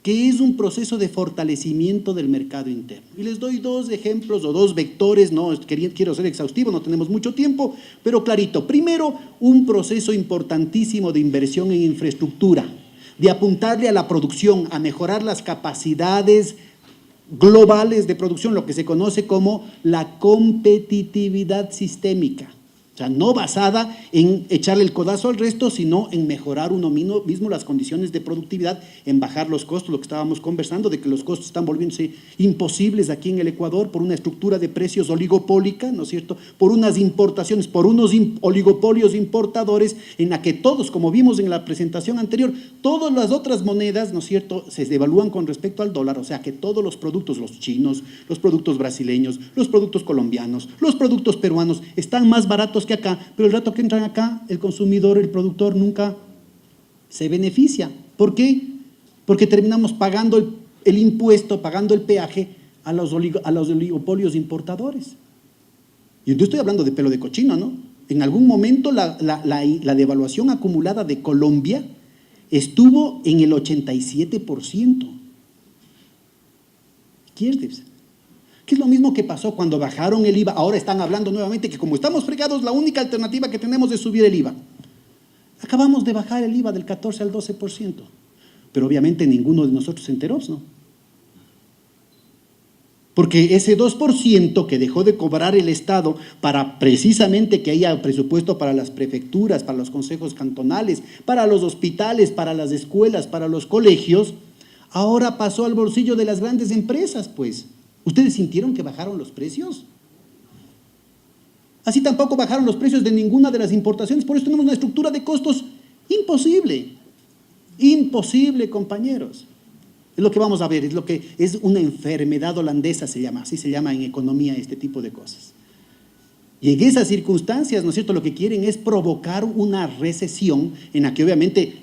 que es un proceso de fortalecimiento del mercado interno. Y les doy dos ejemplos o dos vectores, no quiero ser exhaustivo, no tenemos mucho tiempo, pero clarito. Primero, un proceso importantísimo de inversión en infraestructura, de apuntarle a la producción, a mejorar las capacidades globales de producción, lo que se conoce como la competitividad sistémica. O sea, no basada en echarle el codazo al resto, sino en mejorar uno mismo las condiciones de productividad, en bajar los costos, lo que estábamos conversando, de que los costos están volviéndose imposibles aquí en el Ecuador por una estructura de precios oligopólica, ¿no es cierto?, por unas importaciones, por unos oligopolios importadores, en la que todos, como vimos en la presentación anterior, todas las otras monedas, ¿no es cierto?, se devalúan con respecto al dólar, o sea que todos los productos, los chinos, los productos brasileños, los productos colombianos, los productos peruanos, están más baratos que acá, pero el rato que entran acá, el consumidor, el productor nunca se beneficia. ¿Por qué? Porque terminamos pagando el impuesto, pagando el peaje a los oligopolios importadores. Y yo estoy hablando de pelo de cochino, ¿no? En algún momento la devaluación acumulada de Colombia estuvo en el 87%. ¿Quieres? Que es lo mismo que pasó cuando bajaron el IVA. Ahora están hablando nuevamente que como estamos fregados, la única alternativa que tenemos es subir el IVA. Acabamos de bajar el IVA del 14 al 12%, pero obviamente ninguno de nosotros se enteró, ¿no? Porque ese 2% que dejó de cobrar el Estado para precisamente que haya presupuesto para las prefecturas, para los consejos cantonales, para los hospitales, para las escuelas, para los colegios, ahora pasó al bolsillo de las grandes empresas, pues. ¿Ustedes sintieron que bajaron los precios? Así tampoco bajaron los precios de ninguna de las importaciones, por eso tenemos una estructura de costos imposible. Imposible, compañeros. Es lo que vamos a ver, es lo que es una enfermedad holandesa, se llama, así se llama en economía este tipo de cosas. Y en esas circunstancias, ¿no es cierto?, lo que quieren es provocar una recesión en la que obviamente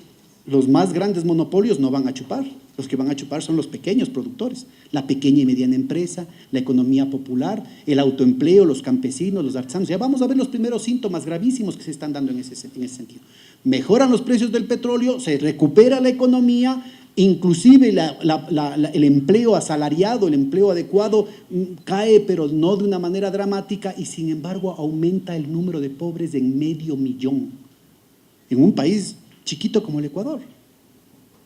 los más grandes monopolios no van a chupar. Los que van a chupar son los pequeños productores, la pequeña y mediana empresa, la economía popular, el autoempleo, los campesinos, los artesanos. Ya vamos a ver los primeros síntomas gravísimos que se están dando en ese sentido. Mejoran los precios del petróleo, se recupera la economía, inclusive el empleo asalariado, el empleo adecuado cae, pero no de una manera dramática, y sin embargo aumenta el número de pobres en 500.000, en un país chiquito como el Ecuador.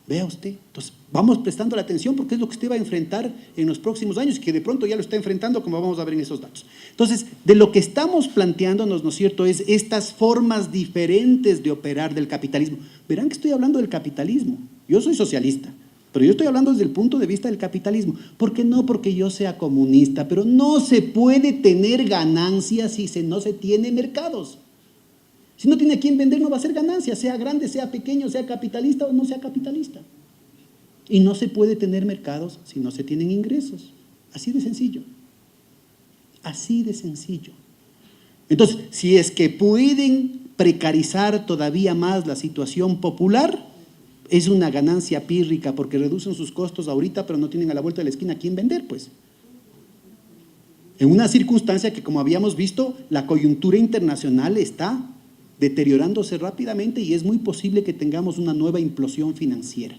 Vea usted, entonces vamos prestando la atención porque es lo que usted va a enfrentar en los próximos años y que de pronto ya lo está enfrentando, como vamos a ver en esos datos. Entonces, de lo que estamos planteándonos, ¿no es cierto?, es estas formas diferentes de operar del capitalismo. Verán que estoy hablando del capitalismo, yo soy socialista, pero yo estoy hablando desde el punto de vista del capitalismo. ¿Por qué no? Porque yo sea comunista, pero no se puede tener ganancias si no se tiene mercados. Si no tiene a quién vender, no va a ser ganancia, sea grande, sea pequeño, sea capitalista o no sea capitalista. Y no se puede tener mercados si no se tienen ingresos. Así de sencillo. Así de sencillo. Entonces, si es que pueden precarizar todavía más la situación popular, es una ganancia pírrica porque reducen sus costos ahorita, pero no tienen a la vuelta de la esquina a quién vender, pues. En una circunstancia que, como habíamos visto, la coyuntura internacional está deteriorándose rápidamente y es muy posible que tengamos una nueva implosión financiera,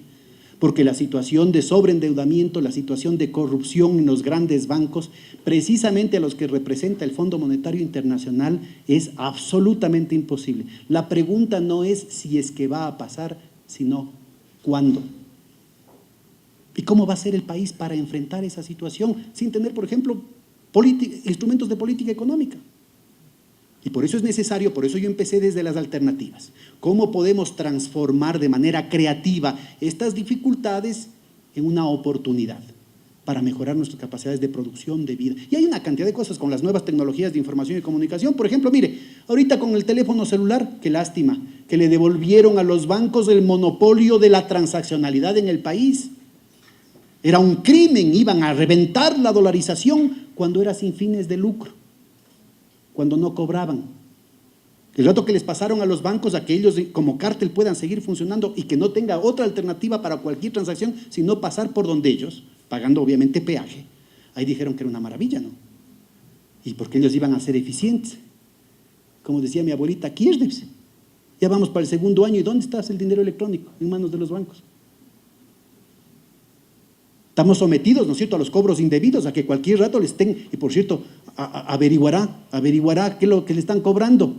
porque la situación de sobreendeudamiento, la situación de corrupción en los grandes bancos, precisamente a los que representa el Fondo Monetario Internacional, es absolutamente imposible. La pregunta no es si es que va a pasar, sino cuándo. ¿Y cómo va a ser el país para enfrentar esa situación sin tener, por ejemplo, instrumentos de política económica? Y por eso es necesario, por eso yo empecé desde las alternativas. ¿Cómo podemos transformar de manera creativa estas dificultades en una oportunidad para mejorar nuestras capacidades de producción, de vida? Y hay una cantidad de cosas con las nuevas tecnologías de información y comunicación. Por ejemplo, mire, ahorita con el teléfono celular, qué lástima, que le devolvieron a los bancos el monopolio de la transaccionalidad en el país. Era un crimen, iban a reventar la dolarización cuando era sin fines de lucro, cuando no cobraban. El rato que les pasaron a los bancos a que ellos como cártel puedan seguir funcionando y que no tenga otra alternativa para cualquier transacción sino pasar por donde ellos, pagando obviamente peaje, ahí dijeron que era una maravilla, ¿no? Y porque ellos iban a ser eficientes. Como decía mi abuelita, aquiérdese, ya vamos para el segundo año y ¿dónde está el dinero electrónico? En manos de los bancos. Estamos sometidos, ¿no es cierto?, a los cobros indebidos, a que cualquier rato le estén, y por cierto, averiguará qué es lo que le están cobrando.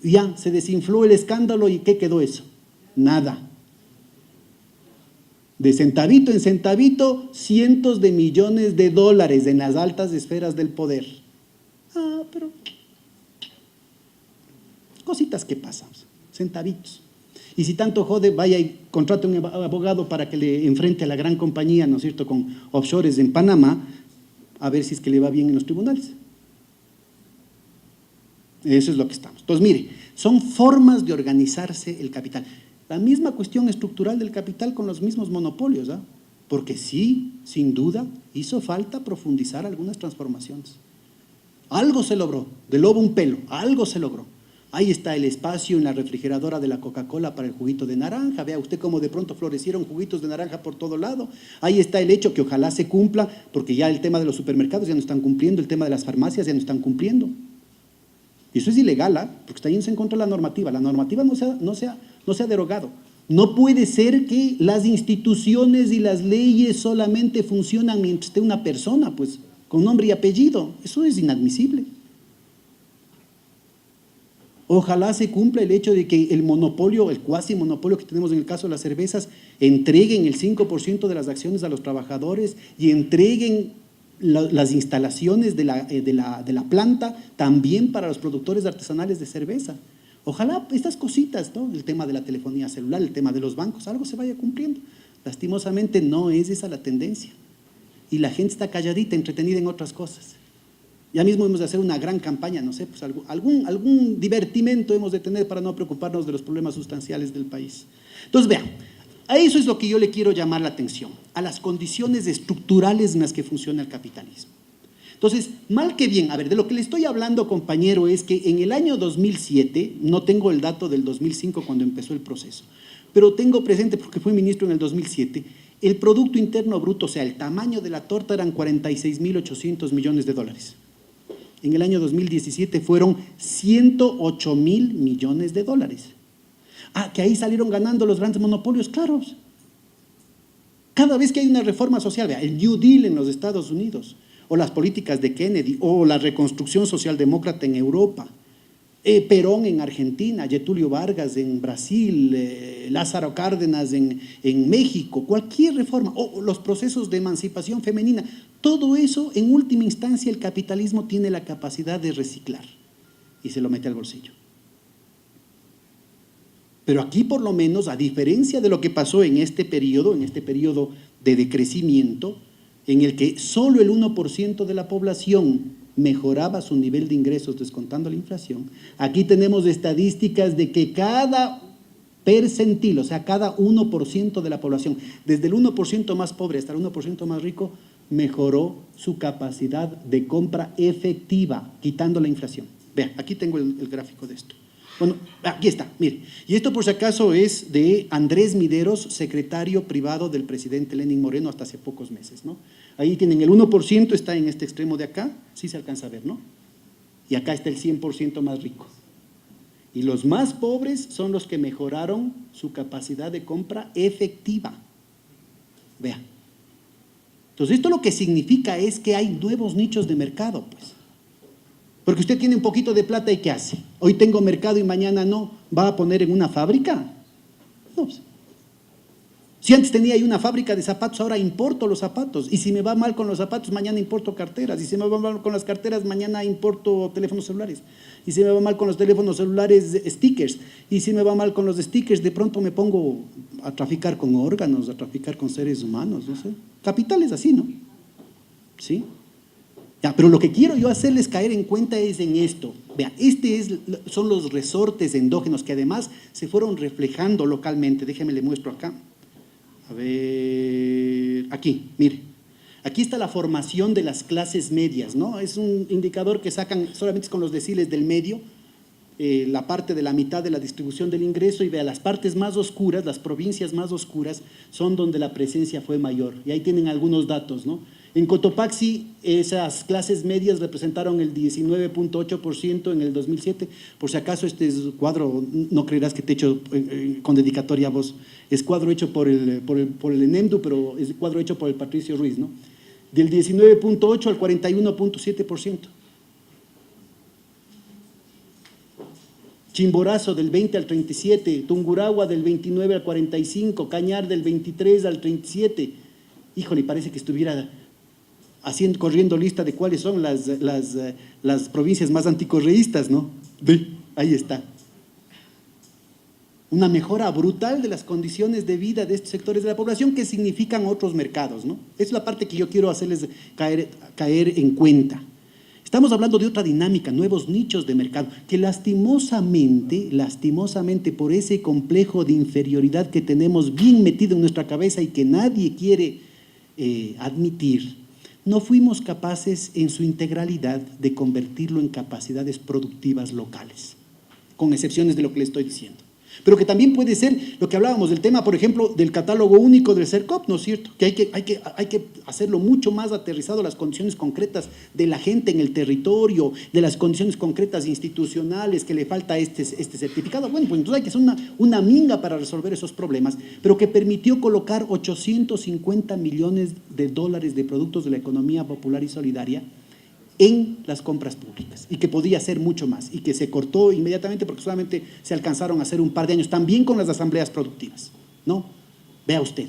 Y ya, se desinfló el escándalo y ¿qué quedó eso? Nada. De centavito en centavito, cientos de millones de dólares en las altas esferas del poder. Pero cositas que pasan, centavitos. Y si tanto jode, vaya y contrate un abogado para que le enfrente a la gran compañía, ¿no es cierto?, con offshores en Panamá, a ver si es que le va bien en los tribunales. Eso es lo que estamos. Entonces, mire, son formas de organizarse el capital. La misma cuestión estructural del capital con los mismos monopolios, ¿ah? Porque sí, sin duda, hizo falta profundizar algunas transformaciones. Algo se logró, de lobo un pelo, algo se logró. Ahí está el espacio en la refrigeradora de la Coca-Cola para el juguito de naranja. Vea usted cómo de pronto florecieron juguitos de naranja por todo lado. Ahí está el hecho que ojalá se cumpla, porque ya el tema de los supermercados ya no están cumpliendo, el tema de las farmacias ya no están cumpliendo. Y eso es ilegal, ¿ah? Porque está yéndose en contra de la normativa. La normativa no se ha derogado. No puede ser que las instituciones y las leyes solamente funcionan mientras esté una persona, pues, con nombre y apellido. Eso es inadmisible. Ojalá se cumpla el hecho de que el monopolio, el cuasi monopolio que tenemos en el caso de las cervezas, entreguen el 5% de las acciones a los trabajadores y entreguen las instalaciones de la planta también para los productores artesanales de cerveza. Ojalá estas cositas, ¿no?, el tema de la telefonía celular, el tema de los bancos, algo se vaya cumpliendo. Lastimosamente no es esa la tendencia. Y la gente está calladita, entretenida en otras cosas. Ya mismo hemos de hacer una gran campaña, no sé, pues algún divertimento hemos de tener para no preocuparnos de los problemas sustanciales del país. Entonces, vean, a eso es lo que yo le quiero llamar la atención, a las condiciones estructurales en las que funciona el capitalismo. Entonces, mal que bien, a ver, de lo que le estoy hablando, compañero, es que en el año 2007, no tengo el dato del 2005 cuando empezó el proceso, pero tengo presente porque fui ministro en el 2007, el Producto Interno Bruto, o sea, el tamaño de la torta eran 46.800 millones de dólares. En el año 2017 fueron 108.000 millones de dólares. Que ahí salieron ganando los grandes monopolios, claro. Cada vez que hay una reforma social, vea, el New Deal en los Estados Unidos, o las políticas de Kennedy, o la reconstrucción socialdemócrata en Europa, Perón en Argentina, Getúlio Vargas en Brasil, Lázaro Cárdenas en México, cualquier reforma, o los procesos de emancipación femenina, todo eso, en última instancia, el capitalismo tiene la capacidad de reciclar y se lo mete al bolsillo. Pero aquí, por lo menos, a diferencia de lo que pasó en este periodo de decrecimiento, en el que solo el 1% de la población mejoraba su nivel de ingresos descontando la inflación, aquí tenemos estadísticas de que cada percentil, o sea, cada 1% de la población, desde el 1% más pobre hasta el 1% más rico, mejoró su capacidad de compra efectiva, quitando la inflación. Vean, aquí tengo el gráfico de esto. Bueno, aquí está, mire. Y esto por si acaso es de Andrés Mideros, secretario privado del presidente Lenín Moreno hasta hace pocos meses, ¿no? Ahí tienen el 1%, está en este extremo de acá, sí se alcanza a ver, ¿no? Y acá está el 100% más rico. Y los más pobres son los que mejoraron su capacidad de compra efectiva. Vean. Entonces, esto lo que significa es que hay nuevos nichos de mercado, pues. Porque usted tiene un poquito de plata y ¿qué hace? Hoy tengo mercado y mañana no. ¿Va a poner en una fábrica? No. Pues. Si antes tenía ahí una fábrica de zapatos, ahora importo los zapatos. Y si me va mal con los zapatos, mañana importo carteras. Y si me va mal con las carteras, mañana importo teléfonos celulares. Y si me va mal con los teléfonos celulares, stickers. Y si me va mal con los stickers, de pronto me pongo a traficar con órganos, a traficar con seres humanos, no sé. Capital es así, ¿no? ¿Sí? Ya, pero lo que quiero yo hacerles caer en cuenta es en esto. Vea, son los resortes endógenos que además se fueron reflejando localmente. Déjeme le muestro acá. A ver, aquí, mire. Aquí está la formación de las clases medias, ¿no? Es un indicador que sacan solamente con los deciles del medio, la parte de la mitad de la distribución del ingreso, y vea, las partes más oscuras, las provincias más oscuras, son donde la presencia fue mayor. Y ahí tienen algunos datos, ¿no? En Cotopaxi, esas clases medias representaron el 19.8% en el 2007. Por si acaso, este es cuadro, no creerás que te he hecho con dedicatoria a vos, es cuadro hecho por el ENEMDU, pero es cuadro hecho por el Patricio Ruiz, ¿no? Del 19.8 al 41.7%. Chimborazo del 20 al 37, Tungurahua del 29 al 45, Cañar del 23 al 37. Híjole, parece que estuviera corriendo lista de cuáles son las provincias más anticorreístas, ¿no? Ahí está. Una mejora brutal de las condiciones de vida de estos sectores de la población que significan otros mercados, ¿no? Esa es la parte que yo quiero hacerles caer en cuenta. Estamos hablando de otra dinámica, nuevos nichos de mercado, que lastimosamente por ese complejo de inferioridad que tenemos bien metido en nuestra cabeza y que nadie quiere admitir, no fuimos capaces en su integralidad de convertirlo en capacidades productivas locales, con excepciones de lo que le estoy diciendo. Pero que también puede ser lo que hablábamos del tema, por ejemplo, del catálogo único del CERCOP, ¿no es cierto? Que hay que hacerlo mucho más aterrizado a las condiciones concretas de la gente en el territorio, de las condiciones concretas institucionales que le falta este certificado. Bueno, pues entonces hay que hacer una minga para resolver esos problemas, pero que permitió colocar 850 millones de dólares de productos de la economía popular y solidaria en las compras públicas, y que podía ser mucho más, y que se cortó inmediatamente porque solamente se alcanzaron a hacer un par de años, también con las asambleas productivas, ¿no? Vea usted.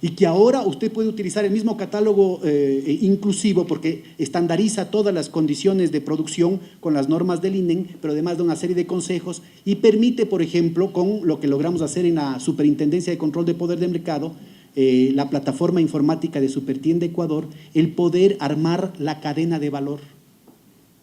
Y que ahora usted puede utilizar el mismo catálogo inclusivo porque estandariza todas las condiciones de producción con las normas del INEN, pero además de una serie de consejos, y permite, por ejemplo, con lo que logramos hacer en la Superintendencia de Control de Poder de Mercado, la plataforma informática de Supertienda Ecuador, el poder armar la cadena de valor.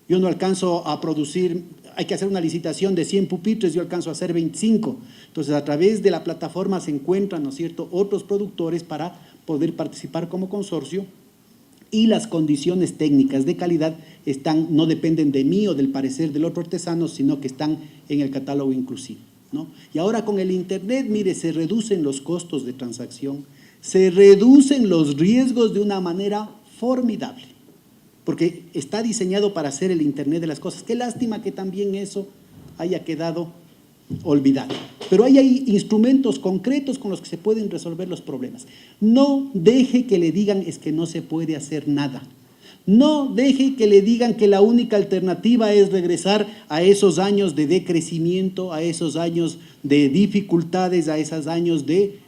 Yo no alcanzo a producir, hay que hacer una licitación de 100 pupitres, yo alcanzo a hacer 25. Entonces, a través de la plataforma se encuentran, ¿no es cierto?, otros productores para poder participar como consorcio, y las condiciones técnicas de calidad no dependen de mí o del parecer del otro artesano, sino que están en el catálogo inclusivo, ¿no? Y ahora con el Internet, mire, se reducen los costos de transacción, se reducen los riesgos de una manera formidable, porque está diseñado para hacer el Internet de las cosas. Qué lástima que también eso haya quedado olvidado. Pero ahí hay instrumentos concretos con los que se pueden resolver los problemas. No deje que le digan es que no se puede hacer nada. No deje que le digan que la única alternativa es regresar a esos años de decrecimiento, a esos años de dificultades, a esos años de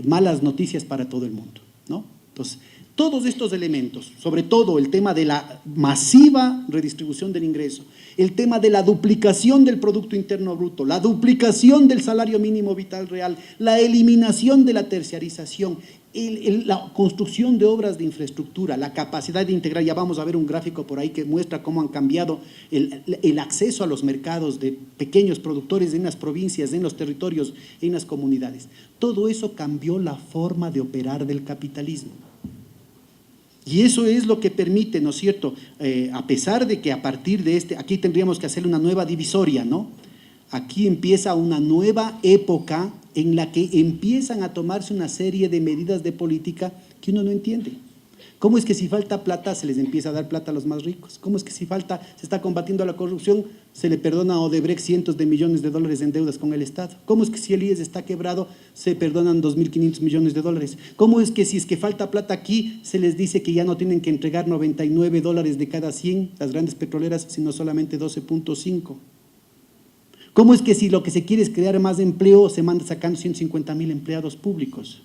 malas noticias para todo el mundo, ¿no? Entonces, todos estos elementos, sobre todo el tema de la masiva redistribución del ingreso, el tema de la duplicación del Producto Interno Bruto, la duplicación del salario mínimo vital real, la eliminación de la terciarización, la construcción de obras de infraestructura, la capacidad de integrar, ya vamos a ver un gráfico por ahí que muestra cómo han cambiado el acceso a los mercados de pequeños productores en las provincias, en los territorios, en las comunidades. Todo eso cambió la forma de operar del capitalismo. Y eso es lo que permite, ¿no es cierto? A pesar de que a partir de aquí tendríamos que hacerle una nueva divisoria, ¿no? Aquí empieza una nueva época en la que empiezan a tomarse una serie de medidas de política que uno no entiende. ¿Cómo es que si falta plata se les empieza a dar plata a los más ricos? ¿Cómo es que si se está combatiendo la corrupción, se le perdona a Odebrecht cientos de millones de dólares en deudas con el Estado? ¿Cómo es que si el IES está quebrado, se perdonan 2.500 millones de dólares? ¿Cómo es que si es que falta plata aquí, se les dice que ya no tienen que entregar 99 dólares de cada 100 las grandes petroleras, sino solamente 12.5? ¿Cómo es que si lo que se quiere es crear más empleo, se manda sacando 150.000 empleados públicos?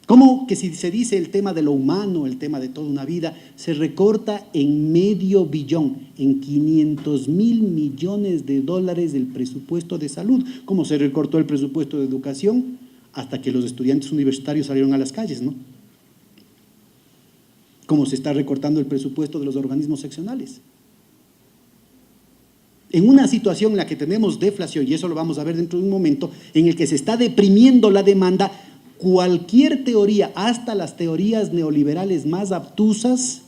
¿Cómo que si se dice el tema de lo humano, el tema de toda una vida, se recorta en $500 billion, en 500.000 millones de dólares del presupuesto de salud? ¿Cómo se recortó el presupuesto de educación? Hasta que los estudiantes universitarios salieron a las calles, ¿no? ¿Cómo se está recortando el presupuesto de los organismos seccionales? En una situación en la que tenemos deflación, y eso lo vamos a ver dentro de un momento, en el que se está deprimiendo la demanda, cualquier teoría, hasta las teorías neoliberales más obtusas,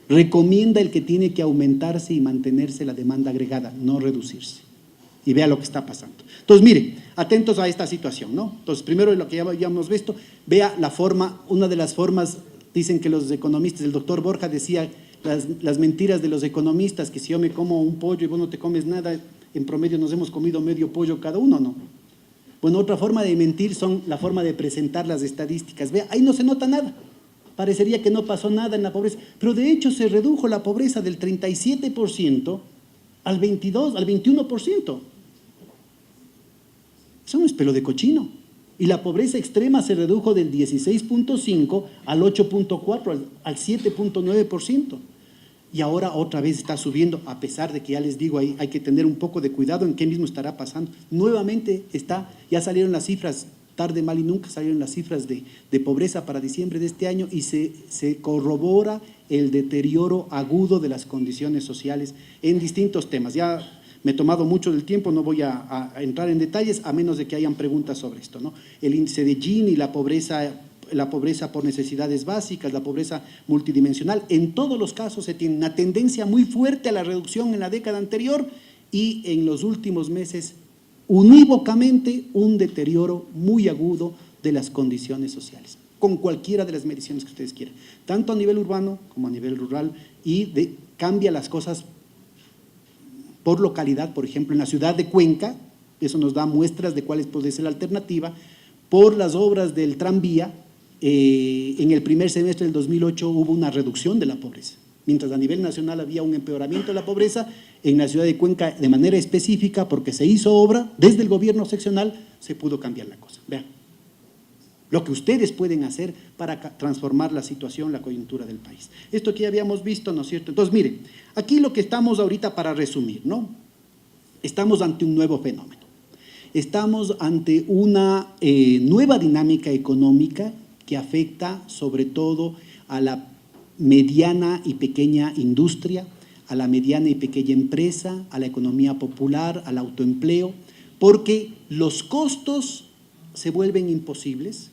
recomienda el que tiene que aumentarse y mantenerse la demanda agregada, no reducirse. Y vea lo que está pasando. Entonces, mire, atentos a esta situación, ¿no? Entonces, primero lo que ya hemos visto, vea la forma, una de las formas, dicen que los economistas, el doctor Borja decía, las mentiras de los economistas, que si yo me como un pollo y vos no te comes nada, en promedio nos hemos comido medio pollo cada uno, ¿no? Bueno, otra forma de mentir son la forma de presentar las estadísticas. Vea, ahí no se nota nada. Parecería que no pasó nada en la pobreza, pero de hecho se redujo la pobreza del 37% al 21%. Eso no es pelo de cochino. Y la pobreza extrema se redujo del 16.5 al 8.4, al 7.9%. Y ahora otra vez está subiendo, a pesar de que ya les digo, hay que tener un poco de cuidado en qué mismo estará pasando. Nuevamente ya salieron las cifras, tarde, mal y nunca, salieron las cifras de pobreza para diciembre de este año y se corrobora el deterioro agudo de las condiciones sociales en distintos temas. Ya me he tomado mucho del tiempo, no voy a entrar en detalles, a menos de que hayan preguntas sobre esto, ¿no? El índice de Gini, la pobreza por necesidades básicas, la pobreza multidimensional, en todos los casos se tiene una tendencia muy fuerte a la reducción en la década anterior y en los últimos meses unívocamente un deterioro muy agudo de las condiciones sociales, con cualquiera de las mediciones que ustedes quieran, tanto a nivel urbano como a nivel rural, y cambia las cosas por localidad. Por ejemplo, en la ciudad de Cuenca, eso nos da muestras de cuál puede ser la alternativa, por las obras del tranvía. En el primer semestre del 2008 hubo una reducción de la pobreza, mientras a nivel nacional había un empeoramiento de la pobreza. En la ciudad de Cuenca, de manera específica, porque se hizo obra desde el gobierno seccional, se pudo cambiar la cosa. Vean lo que ustedes pueden hacer para transformar la situación, la coyuntura del país. Esto que ya habíamos visto, ¿no es cierto? Entonces, miren, aquí lo que estamos ahorita, para resumir, ¿no? Estamos ante un nuevo fenómeno. Estamos ante una nueva dinámica económica que afecta sobre todo a la mediana y pequeña industria, a la mediana y pequeña empresa, a la economía popular, al autoempleo, porque los costos se vuelven imposibles.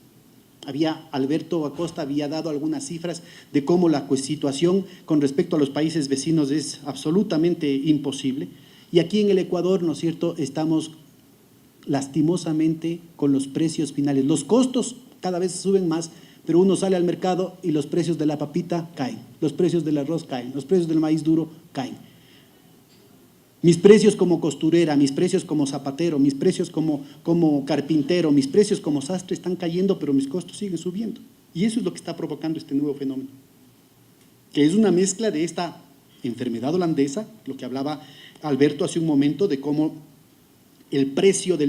Alberto Acosta había dado algunas cifras de cómo la situación con respecto a los países vecinos es absolutamente imposible, y aquí en el Ecuador, ¿no es cierto?, estamos lastimosamente con los precios finales. Los costos cada vez suben más, pero uno sale al mercado y los precios de la papita caen, los precios del arroz caen, los precios del maíz duro caen. Mis precios como costurera, mis precios como zapatero, mis precios como carpintero, mis precios como sastre están cayendo, pero mis costos siguen subiendo. Y eso es lo que está provocando este nuevo fenómeno, que es una mezcla de esta enfermedad holandesa, lo que hablaba Alberto hace un momento, de cómo el precio de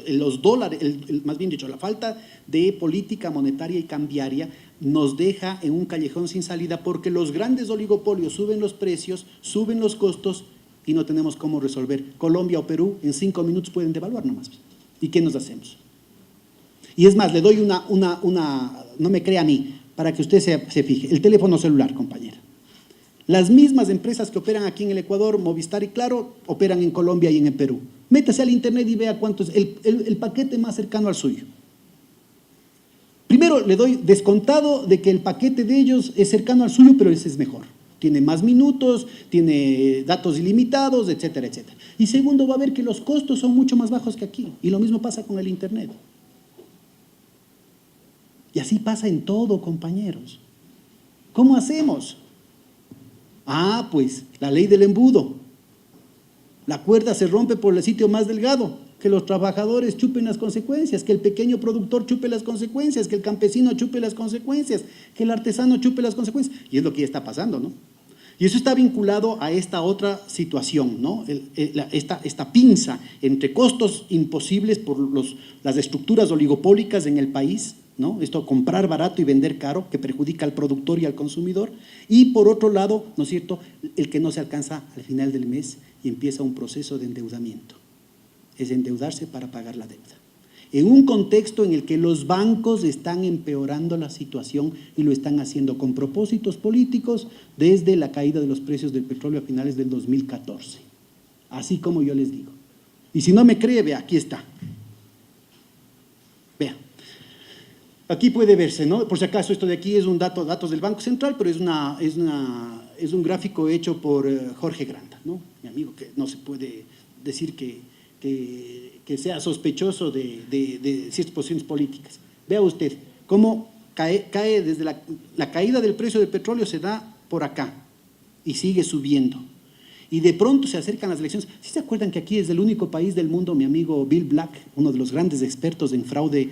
los dólares, más bien dicho, la falta de política monetaria y cambiaria nos deja en un callejón sin salida, porque los grandes oligopolios suben los precios, suben los costos y no tenemos cómo resolver. Colombia o Perú en 5 minutos pueden devaluar nomás. ¿Y qué nos hacemos? Y es más, le doy no me crea a mí, para que usted se fije, el teléfono celular, compañera. Las mismas empresas que operan aquí en el Ecuador, Movistar y Claro, operan en Colombia y en el Perú. Métase al internet y vea cuánto es el paquete más cercano al suyo. Primero le doy descontado de que el paquete de ellos es cercano al suyo, pero ese es mejor. Tiene más minutos, tiene datos ilimitados, etcétera, etcétera. Y segundo, va a ver que los costos son mucho más bajos que aquí. Y lo mismo pasa con el Internet. Y así pasa en todo, compañeros. ¿Cómo hacemos? Ah, pues la ley del embudo. La cuerda se rompe por el sitio más delgado. Que los trabajadores chupen las consecuencias, que el pequeño productor chupe las consecuencias, que el campesino chupe las consecuencias, que el artesano chupe las consecuencias. Y es lo que ya está pasando, ¿no? Y eso está vinculado a esta otra situación, ¿no? Esta pinza entre costos imposibles por las estructuras oligopólicas en el país, ¿no? Esto, comprar barato y vender caro, que perjudica al productor y al consumidor. Y por otro lado, ¿no es cierto?, el que no se alcanza al final del mes y empieza un proceso de endeudamiento. Es endeudarse para pagar la deuda. En un contexto en el que los bancos están empeorando la situación y lo están haciendo con propósitos políticos desde la caída de los precios del petróleo a finales del 2014. Así como yo les digo. Y si no me cree, vea, aquí está. Vea. Aquí puede verse, ¿no? Por si acaso esto de aquí es un datos del Banco Central, pero es un gráfico hecho por Jorge Granda, ¿no? Mi amigo, que no se puede decir que sea sospechoso de ciertas posiciones políticas. Vea usted cómo cae desde la caída del precio del petróleo, se da por acá y sigue subiendo. Y de pronto se acercan las elecciones. ¿Sí se acuerdan que aquí es el único país del mundo, mi amigo Bill Black, uno de los grandes expertos en fraude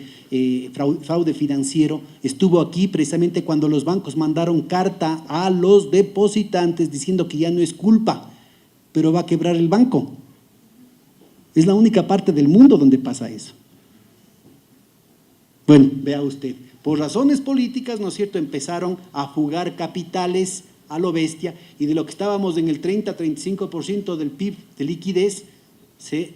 financiero, estuvo aquí precisamente cuando los bancos mandaron carta a los depositantes diciendo que ya no es culpa, pero va a quebrar el banco? Es la única parte del mundo donde pasa eso. Bueno, vea usted, por razones políticas, ¿no es cierto?, empezaron a jugar capitales a lo bestia, y de lo que estábamos en el 30-35% del PIB de liquidez, se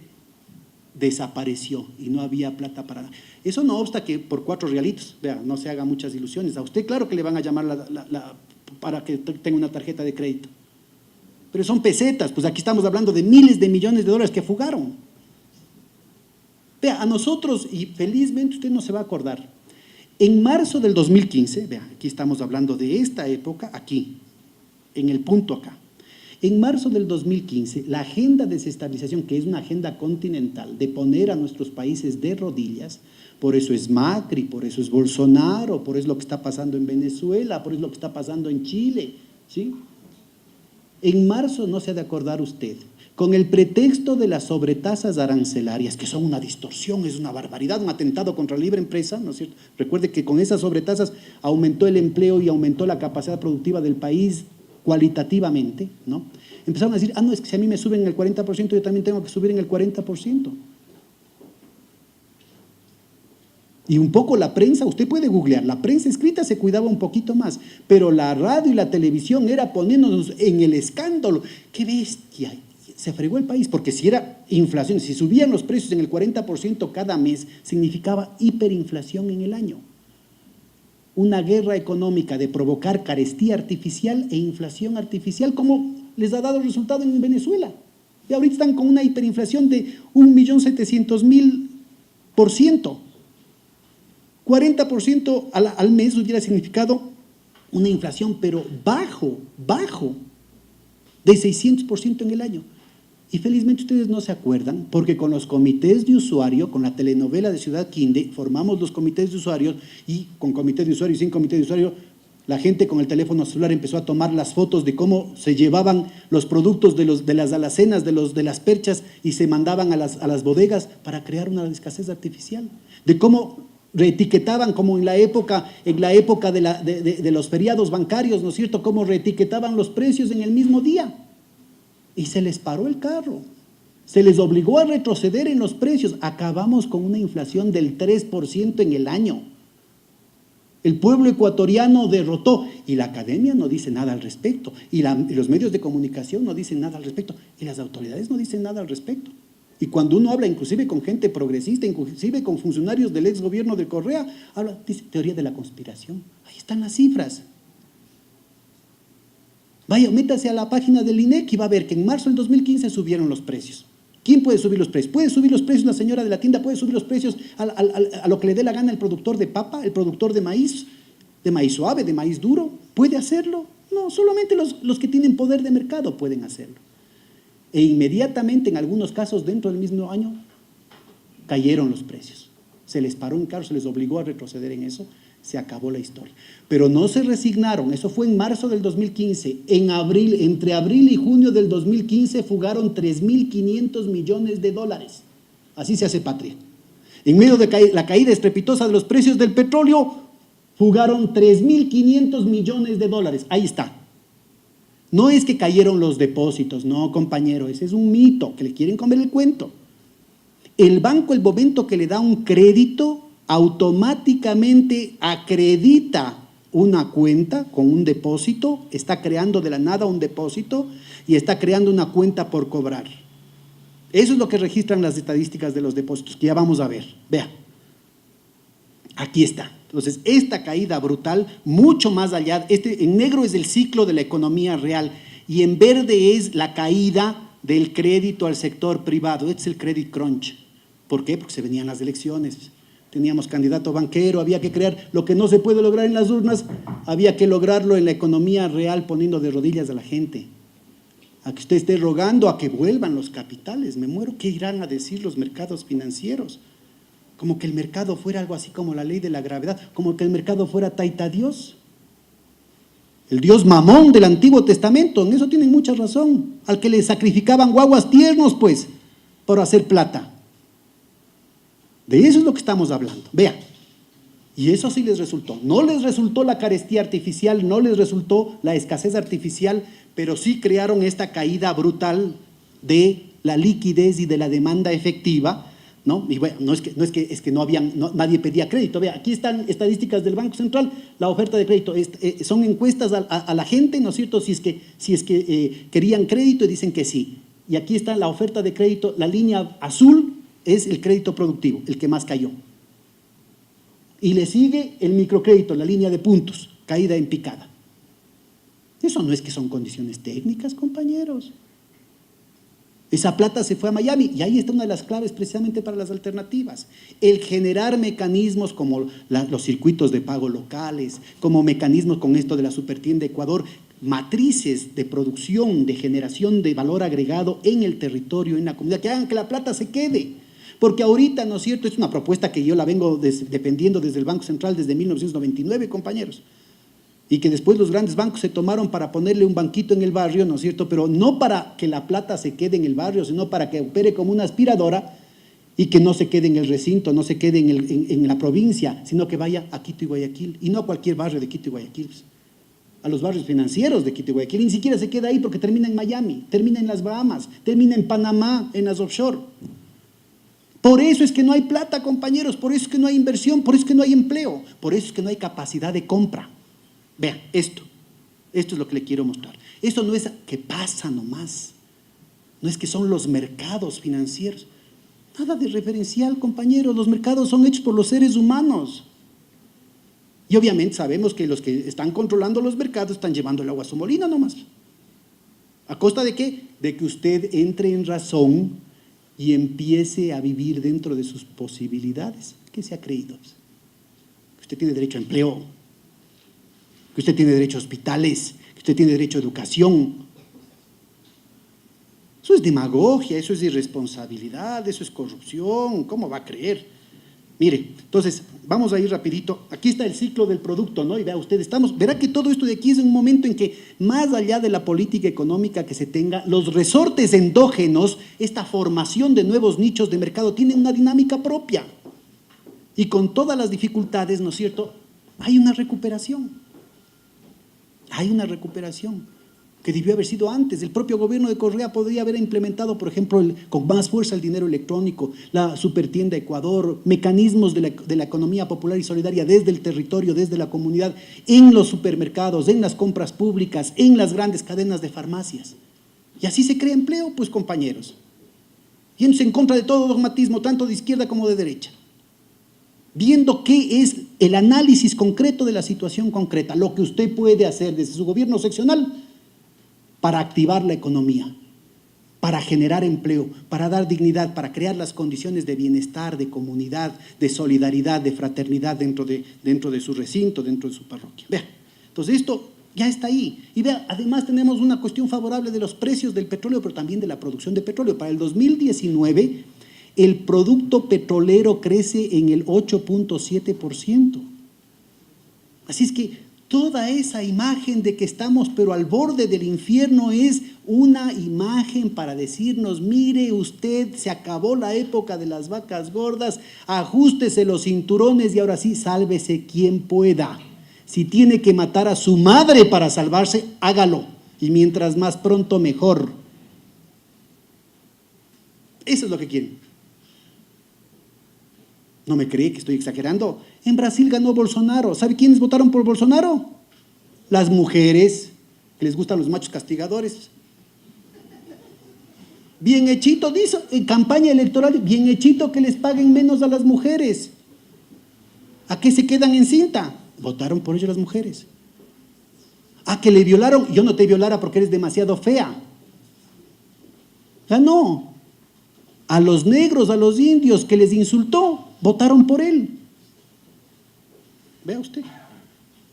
desapareció y no había plata para nada. Eso no obsta que por 4 realitos, vea, no se haga muchas ilusiones. A usted claro que le van a llamar para que tenga una tarjeta de crédito. Pero son pesetas, pues aquí estamos hablando de miles de millones de dólares que fugaron. Vea, a nosotros, y felizmente usted no se va a acordar, en marzo del 2015, vea, aquí estamos hablando de esta época, aquí, en el punto acá. En marzo del 2015, la agenda de desestabilización, que es una agenda continental, de poner a nuestros países de rodillas, por eso es Macri, por eso es Bolsonaro, por eso es lo que está pasando en Venezuela, por eso es lo que está pasando en Chile, ¿sí? En marzo, no se ha de acordar usted, con el pretexto de las sobretasas arancelarias, que son una distorsión, es una barbaridad, un atentado contra la libre empresa, ¿no es cierto? Recuerde que con esas sobretasas aumentó el empleo y aumentó la capacidad productiva del país cualitativamente, ¿no? Empezaron a decir, no, es que si a mí me suben el 40%, yo también tengo que subir en el 40%. Y un poco la prensa, usted puede googlear, la prensa escrita se cuidaba un poquito más, pero la radio y la televisión era poniéndonos en el escándalo. ¡Qué bestia! Se fregó el país, porque si era inflación, si subían los precios en el 40% cada mes, significaba hiperinflación en el año. Una guerra económica de provocar carestía artificial e inflación artificial, como les ha dado resultado en Venezuela. Y ahorita están con una hiperinflación de 1.700.000%. 40% al mes hubiera significado una inflación, pero bajo, de 600% en el año. Y felizmente ustedes no se acuerdan, porque con los comités de usuario, con la telenovela de Ciudad Quinde, formamos los comités de usuarios, y con comité de usuario y sin comité de usuario, la gente con el teléfono celular empezó a tomar las fotos de cómo se llevaban los productos de las alacenas, de las perchas, y se mandaban a las bodegas para crear una escasez artificial. De cómo reetiquetaban, como en la época de los feriados bancarios, ¿no es cierto?, cómo reetiquetaban los precios en el mismo día. Y se les paró el carro, se les obligó a retroceder en los precios. Acabamos con una inflación del 3% en el año. El pueblo ecuatoriano derrotó, y la academia no dice nada al respecto, y los medios de comunicación no dicen nada al respecto, y las autoridades no dicen nada al respecto. Y cuando uno habla inclusive con gente progresista, inclusive con funcionarios del ex gobierno de Correa, dice teoría de la conspiración. Ahí están las cifras. Vaya, métase a la página del INEC y va a ver que en marzo del 2015 subieron los precios. ¿Quién puede subir los precios? ¿Puede subir los precios la señora de la tienda? ¿Puede subir los precios a lo que le dé la gana el productor de papa, el productor de maíz suave, de maíz duro? ¿Puede hacerlo? No, solamente los que tienen poder de mercado pueden hacerlo. E inmediatamente, en algunos casos, dentro del mismo año, cayeron los precios. Se les paró en carro, se les obligó a retroceder en eso, se acabó la historia. Pero no se resignaron, eso fue en marzo del 2015. Entre abril y junio del 2015 fugaron 3.500 millones de dólares. Así se hace patria. En medio de la caída estrepitosa de los precios del petróleo, fugaron 3.500 millones de dólares. Ahí está. No es que cayeron los depósitos, no, compañero, ese es un mito, que le quieren comer el cuento. El banco, el momento que le da un crédito, automáticamente acredita una cuenta con un depósito, está creando de la nada un depósito y está creando una cuenta por cobrar. Eso es lo que registran las estadísticas de los depósitos, que ya vamos a ver. Vea, aquí está. Entonces, esta caída brutal, mucho más allá, en negro es el ciclo de la economía real y en verde es la caída del crédito al sector privado. Este es el credit crunch. ¿Por qué? Porque se venían las elecciones. Teníamos candidato banquero, había que crear lo que no se puede lograr en las urnas, había que lograrlo en la economía real poniendo de rodillas a la gente. A que usted esté rogando a que vuelvan los capitales. Me muero, ¿qué irán a decir los mercados financieros? Como que el mercado fuera algo así como la ley de la gravedad, como que el mercado fuera taita Dios. El Dios Mamón del Antiguo Testamento, en eso tienen mucha razón. Al que le sacrificaban guaguas tiernos, pues, por hacer plata. De eso es lo que estamos hablando. Vean, y eso sí les resultó. No les resultó la carestía artificial, no les resultó la escasez artificial, pero sí crearon esta caída brutal de la liquidez y de la demanda efectiva, ¿no? Y bueno, no es que nadie pedía crédito. Vea, aquí están estadísticas del Banco Central, la oferta de crédito. Son encuestas a la gente, ¿no es cierto? Si es que querían crédito y dicen que sí. Y aquí está la oferta de crédito, la línea azul es el crédito productivo, el que más cayó. Y le sigue el microcrédito, la línea de puntos, caída en picada. Eso no es que son condiciones técnicas, compañeros. Esa plata se fue a Miami y ahí está una de las claves precisamente para las alternativas. El generar mecanismos como los circuitos de pago locales, como mecanismos con esto de la Supertienda Ecuador, matrices de producción, de generación de valor agregado en el territorio, en la comunidad, que hagan que la plata se quede. Porque ahorita, ¿no es cierto?, es una propuesta que yo la vengo dependiendo desde el Banco Central desde 1999, compañeros. Y que después los grandes bancos se tomaron para ponerle un banquito en el barrio, ¿no es cierto?, pero no para que la plata se quede en el barrio, sino para que opere como una aspiradora y que no se quede en el recinto, no se quede en la provincia, sino que vaya a Quito y Guayaquil, y no a cualquier barrio de Quito y Guayaquil, a los barrios financieros de Quito y Guayaquil, y ni siquiera se queda ahí porque termina en Miami, termina en las Bahamas, termina en Panamá, en las offshore. Por eso es que no hay plata, compañeros, por eso es que no hay inversión, por eso es que no hay empleo, por eso es que no hay capacidad de compra. Vean, esto es lo que le quiero mostrar. Esto no es que pasa nomás, no es que son los mercados financieros. Nada de referencial, compañeros, los mercados son hechos por los seres humanos. Y obviamente sabemos que los que están controlando los mercados están llevando el agua a su molino nomás. ¿A costa de qué? De que usted entre en razón y empiece a vivir dentro de sus posibilidades. ¿Qué se ha creído? Que usted tiene derecho a empleo, que usted tiene derecho a hospitales, que usted tiene derecho a educación. Eso es demagogia, eso es irresponsabilidad, eso es corrupción. ¿Cómo va a creer? Mire, entonces, vamos a ir rapidito. Aquí está el ciclo del producto, ¿no? Y vea usted, verá que todo esto de aquí es un momento en que, más allá de la política económica que se tenga, los resortes endógenos, esta formación de nuevos nichos de mercado, tienen una dinámica propia. Y con todas las dificultades, ¿no es cierto?, hay una recuperación. Hay una recuperación que debió haber sido antes. El propio gobierno de Correa podría haber implementado, por ejemplo, con más fuerza el dinero electrónico, la Supertienda Ecuador, mecanismos de la economía popular y solidaria desde el territorio, desde la comunidad, en los supermercados, en las compras públicas, en las grandes cadenas de farmacias. Y así se crea empleo, pues, compañeros. Yéndose en contra de todo dogmatismo, tanto de izquierda como de derecha. Viendo qué es el análisis concreto de la situación concreta, lo que usted puede hacer desde su gobierno seccional para activar la economía. para generar empleo, para dar dignidad, para crear las condiciones de bienestar, de comunidad, de solidaridad, de fraternidad dentro de su recinto, dentro de su parroquia. Vea, entonces esto ya está ahí. Y vea, además tenemos una cuestión favorable de los precios del petróleo, pero también de la producción de petróleo. Para el 2019, el producto petrolero crece en el 8.7%. Así es que toda esa imagen de que estamos pero al borde del infierno es una imagen para decirnos, mire usted, se acabó la época de las vacas gordas, ajústese los cinturones y ahora sí, sálvese quien pueda. Si tiene que matar a su madre para salvarse, hágalo. Y mientras más pronto, mejor. Eso es lo que quieren. ¿No me cree que estoy exagerando? En Brasil ganó Bolsonaro. ¿Sabe quiénes votaron por Bolsonaro? Las mujeres, que les gustan los machos castigadores. Bien hechito, dice, en campaña electoral, bien hechito que les paguen menos a las mujeres. ¿A qué se quedan en cinta? Votaron por ello las mujeres. ¿A que le violaron? Yo no te violara porque eres demasiado fea. Ganó. A los negros, a los indios que les insultó, votaron por él. Vea usted,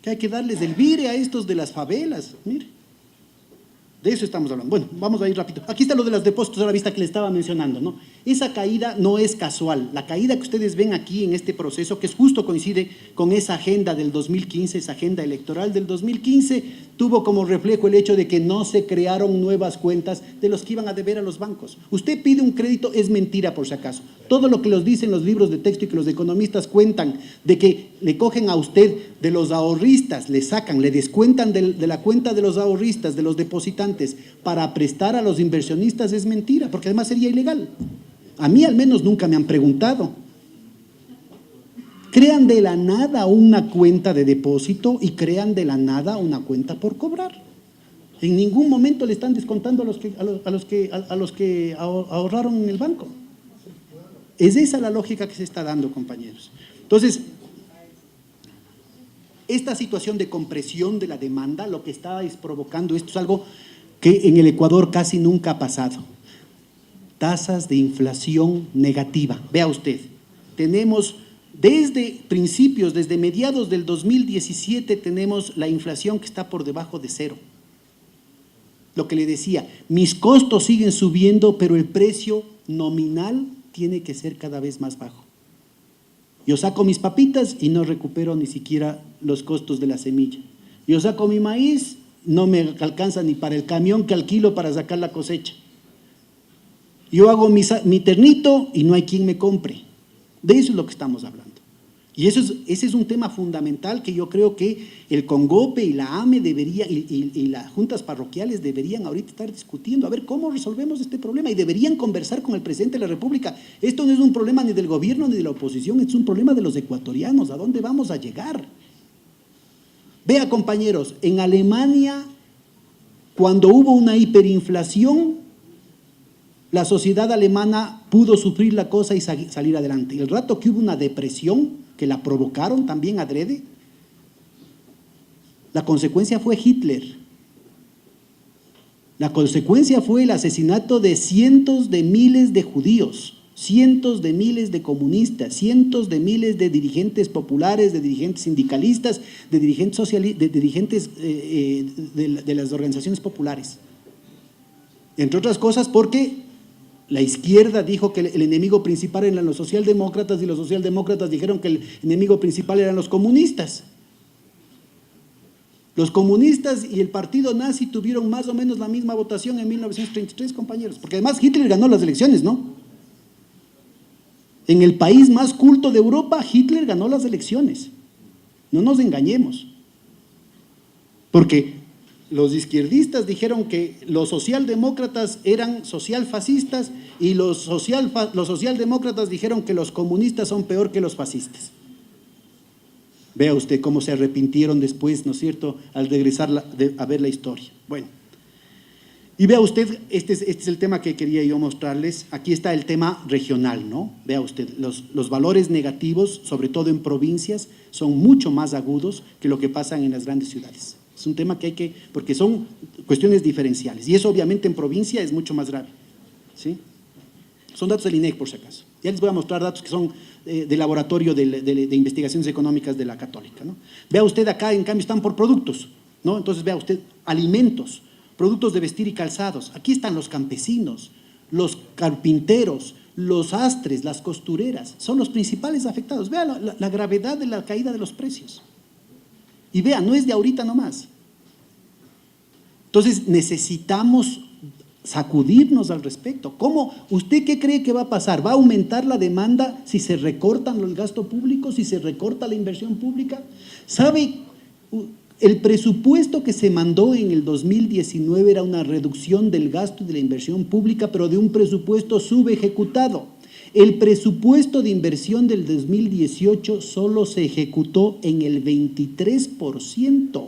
que hay que darles el vire a estos de las favelas, mire. De eso estamos hablando. Bueno, vamos a ir rápido. Aquí está lo de los depósitos a la vista que le estaba mencionando, ¿no? Esa caída no es casual. La caída que ustedes ven aquí en este proceso, que es justo coincide con esa agenda del 2015, esa agenda electoral del 2015, tuvo como reflejo el hecho de que no se crearon nuevas cuentas de los que iban a deber a los bancos. Usted pide un crédito, es mentira por si acaso. Todo lo que los dicen los libros de texto y que los economistas cuentan de que le cogen a usted de los ahorristas, le sacan, le descuentan de la cuenta de los ahorristas, de los depositantes, para prestar a los inversionistas es mentira, porque además sería ilegal. A mí al menos nunca me han preguntado. Crean de la nada una cuenta de depósito y crean de la nada una cuenta por cobrar. En ningún momento le están descontando a los que ahorraron en el banco. Es esa la lógica que se está dando, compañeros. Entonces, esta situación de compresión de la demanda, lo que está es provocando, esto es algo que en el Ecuador casi nunca ha pasado. Tasas de inflación negativa. Vea usted, tenemos desde principios, desde mediados del 2017, tenemos la inflación que está por debajo de cero. Lo que le decía, mis costos siguen subiendo, pero el precio nominal tiene que ser cada vez más bajo. Yo saco mis papitas y no recupero ni siquiera los costos de la semilla. Yo saco mi maíz, no me alcanza ni para el camión que alquilo para sacar la cosecha. Yo hago mi ternito y no hay quien me compre. De eso es lo que estamos hablando. Y ese es un tema fundamental que yo creo que el CONGOPE y la AME y las juntas parroquiales deberían ahorita estar discutiendo, a ver cómo resolvemos este problema, y deberían conversar con el presidente de la República. Esto no es un problema ni del gobierno ni de la oposición, es un problema de los ecuatorianos. ¿A dónde vamos a llegar? Vea, compañeros, en Alemania, cuando hubo una hiperinflación, la sociedad alemana pudo sufrir la cosa y salir adelante. Y el rato que hubo una depresión, que la provocaron también adrede, la consecuencia fue Hitler. La consecuencia fue el asesinato de cientos de miles de judíos, cientos de miles de comunistas, cientos de miles de dirigentes populares, de dirigentes sindicalistas, de dirigentes socialistas, de dirigentes de las organizaciones populares. Entre otras cosas porque la izquierda dijo que el enemigo principal eran los socialdemócratas y los socialdemócratas dijeron que el enemigo principal eran los comunistas. Los comunistas y el partido nazi tuvieron más o menos la misma votación en 1933, compañeros, porque además Hitler ganó las elecciones, ¿no? En el país más culto de Europa, Hitler ganó las elecciones. No nos engañemos. Porque los izquierdistas dijeron que los socialdemócratas eran socialfascistas y los socialdemócratas dijeron que los comunistas son peor que los fascistas. Vea usted cómo se arrepintieron después, ¿no es cierto?, al regresar a ver la historia. Bueno, y vea usted, este es el tema que quería yo mostrarles. Aquí está el tema regional, ¿no? Vea usted, los valores negativos, sobre todo en provincias, son mucho más agudos que lo que pasa en las grandes ciudades. Es un tema que porque son cuestiones diferenciales, y eso obviamente en provincia es mucho más grave. ¿sí? Son datos del INEC, por si acaso. Ya les voy a mostrar datos que son del laboratorio de investigaciones económicas de la Católica, ¿no? Vea usted acá, en cambio, están por productos, ¿no? Entonces, vea usted, alimentos, productos de vestir y calzados. Aquí están los campesinos, los carpinteros, los astres, las costureras, son los principales afectados. Vea la gravedad de la caída de los precios. Y vea, no es de ahorita nomás. Entonces, necesitamos sacudirnos al respecto. ¿Cómo? ¿Usted qué cree que va a pasar? ¿Va a aumentar la demanda si se recortan el gasto público, si se recorta la inversión pública? ¿Sabe? El presupuesto que se mandó en el 2019 era una reducción del gasto y de la inversión pública, pero de un presupuesto subejecutado. El presupuesto de inversión del 2018 solo se ejecutó en el 23%.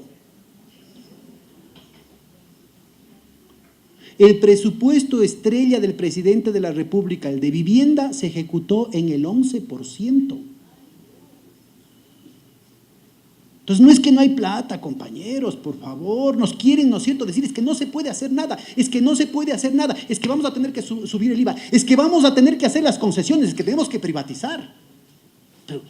El presupuesto estrella del presidente de la República, el de vivienda, se ejecutó en el 11%. Entonces, no es que no hay plata, compañeros, por favor, nos quieren, ¿no es cierto?, decir es que no se puede hacer nada, es que no se puede hacer nada, es que vamos a tener que subir el IVA, es que vamos a tener que hacer las concesiones, es que tenemos que privatizar. Pero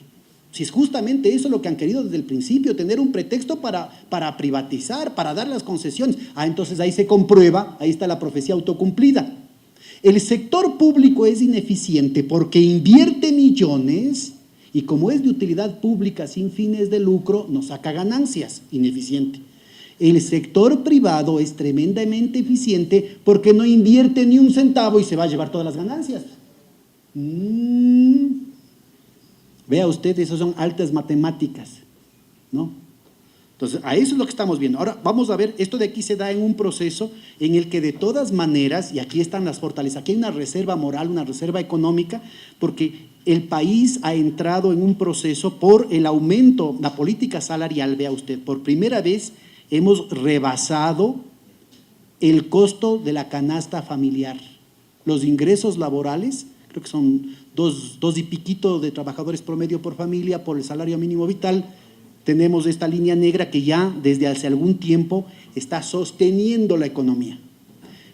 si es justamente eso lo que han querido desde el principio, tener un pretexto para privatizar, para dar las concesiones. Entonces ahí se comprueba, ahí está la profecía autocumplida. El sector público es ineficiente porque invierte millones y como es de utilidad pública sin fines de lucro, no saca ganancias, ineficiente. El sector privado es tremendamente eficiente porque no invierte ni un centavo y se va a llevar todas las ganancias. Vea usted, esas son altas matemáticas, ¿no? Entonces, a eso es lo que estamos viendo. Ahora, vamos a ver, esto de aquí se da en un proceso en el que de todas maneras, y aquí están las fortalezas, aquí hay una reserva moral, una reserva económica, porque el país ha entrado en un proceso por el aumento, la política salarial, vea usted, por primera vez hemos rebasado el costo de la canasta familiar. Los ingresos laborales, creo que son dos y piquito de trabajadores promedio por familia, por el salario mínimo vital, tenemos esta línea negra que ya desde hace algún tiempo está sosteniendo la economía.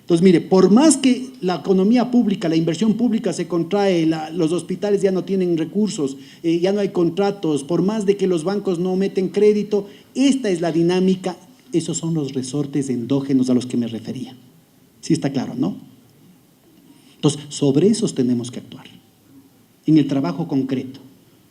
Entonces, mire, por más que la economía pública, la inversión pública se contrae, los hospitales ya no tienen recursos, ya no hay contratos, por más de que los bancos no meten crédito, esta es la dinámica, esos son los resortes endógenos a los que me refería. Sí está claro, ¿no? Entonces, sobre esos tenemos que actuar, en el trabajo concreto.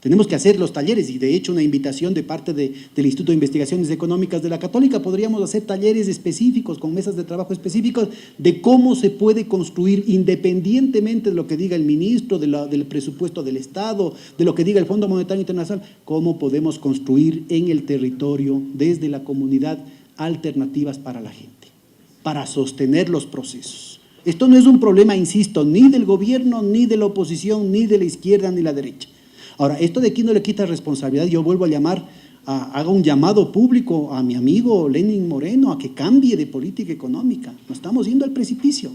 Tenemos que hacer los talleres y de hecho una invitación de parte del Instituto de Investigaciones Económicas de la Católica, podríamos hacer talleres específicos con mesas de trabajo específicos de cómo se puede construir independientemente de lo que diga el ministro, del presupuesto del Estado, de lo que diga el Fondo Monetario Internacional, cómo podemos construir en el territorio, desde la comunidad, alternativas para la gente, para sostener los procesos. Esto no es un problema, insisto, ni del gobierno, ni de la oposición, ni de la izquierda, ni la derecha. Ahora, esto de aquí no le quita responsabilidad, yo vuelvo a llamar, haga un llamado público a mi amigo Lenin Moreno a que cambie de política económica. Nos estamos yendo al precipicio.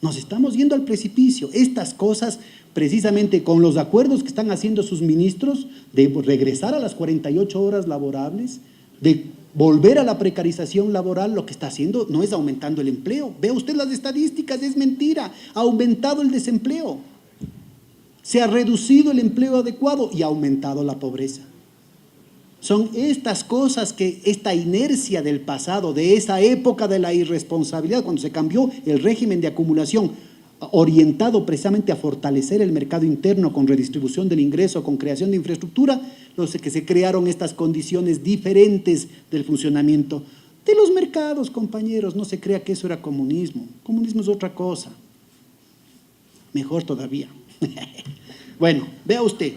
Nos estamos yendo al precipicio. Estas cosas, precisamente con los acuerdos que están haciendo sus ministros, de regresar a las 48 horas laborables, de volver a la precarización laboral, lo que está haciendo no es aumentando el empleo. Vea usted las estadísticas, es mentira, ha aumentado el desempleo. Se ha reducido el empleo adecuado y ha aumentado la pobreza. Son estas cosas que esta inercia del pasado, de esa época de la irresponsabilidad, cuando se cambió el régimen de acumulación, orientado precisamente a fortalecer el mercado interno con redistribución del ingreso, con creación de infraestructura, que se crearon estas condiciones diferentes del funcionamiento de los mercados, compañeros. No se crea que eso era comunismo. Comunismo es otra cosa. Mejor todavía. Bueno, vea usted,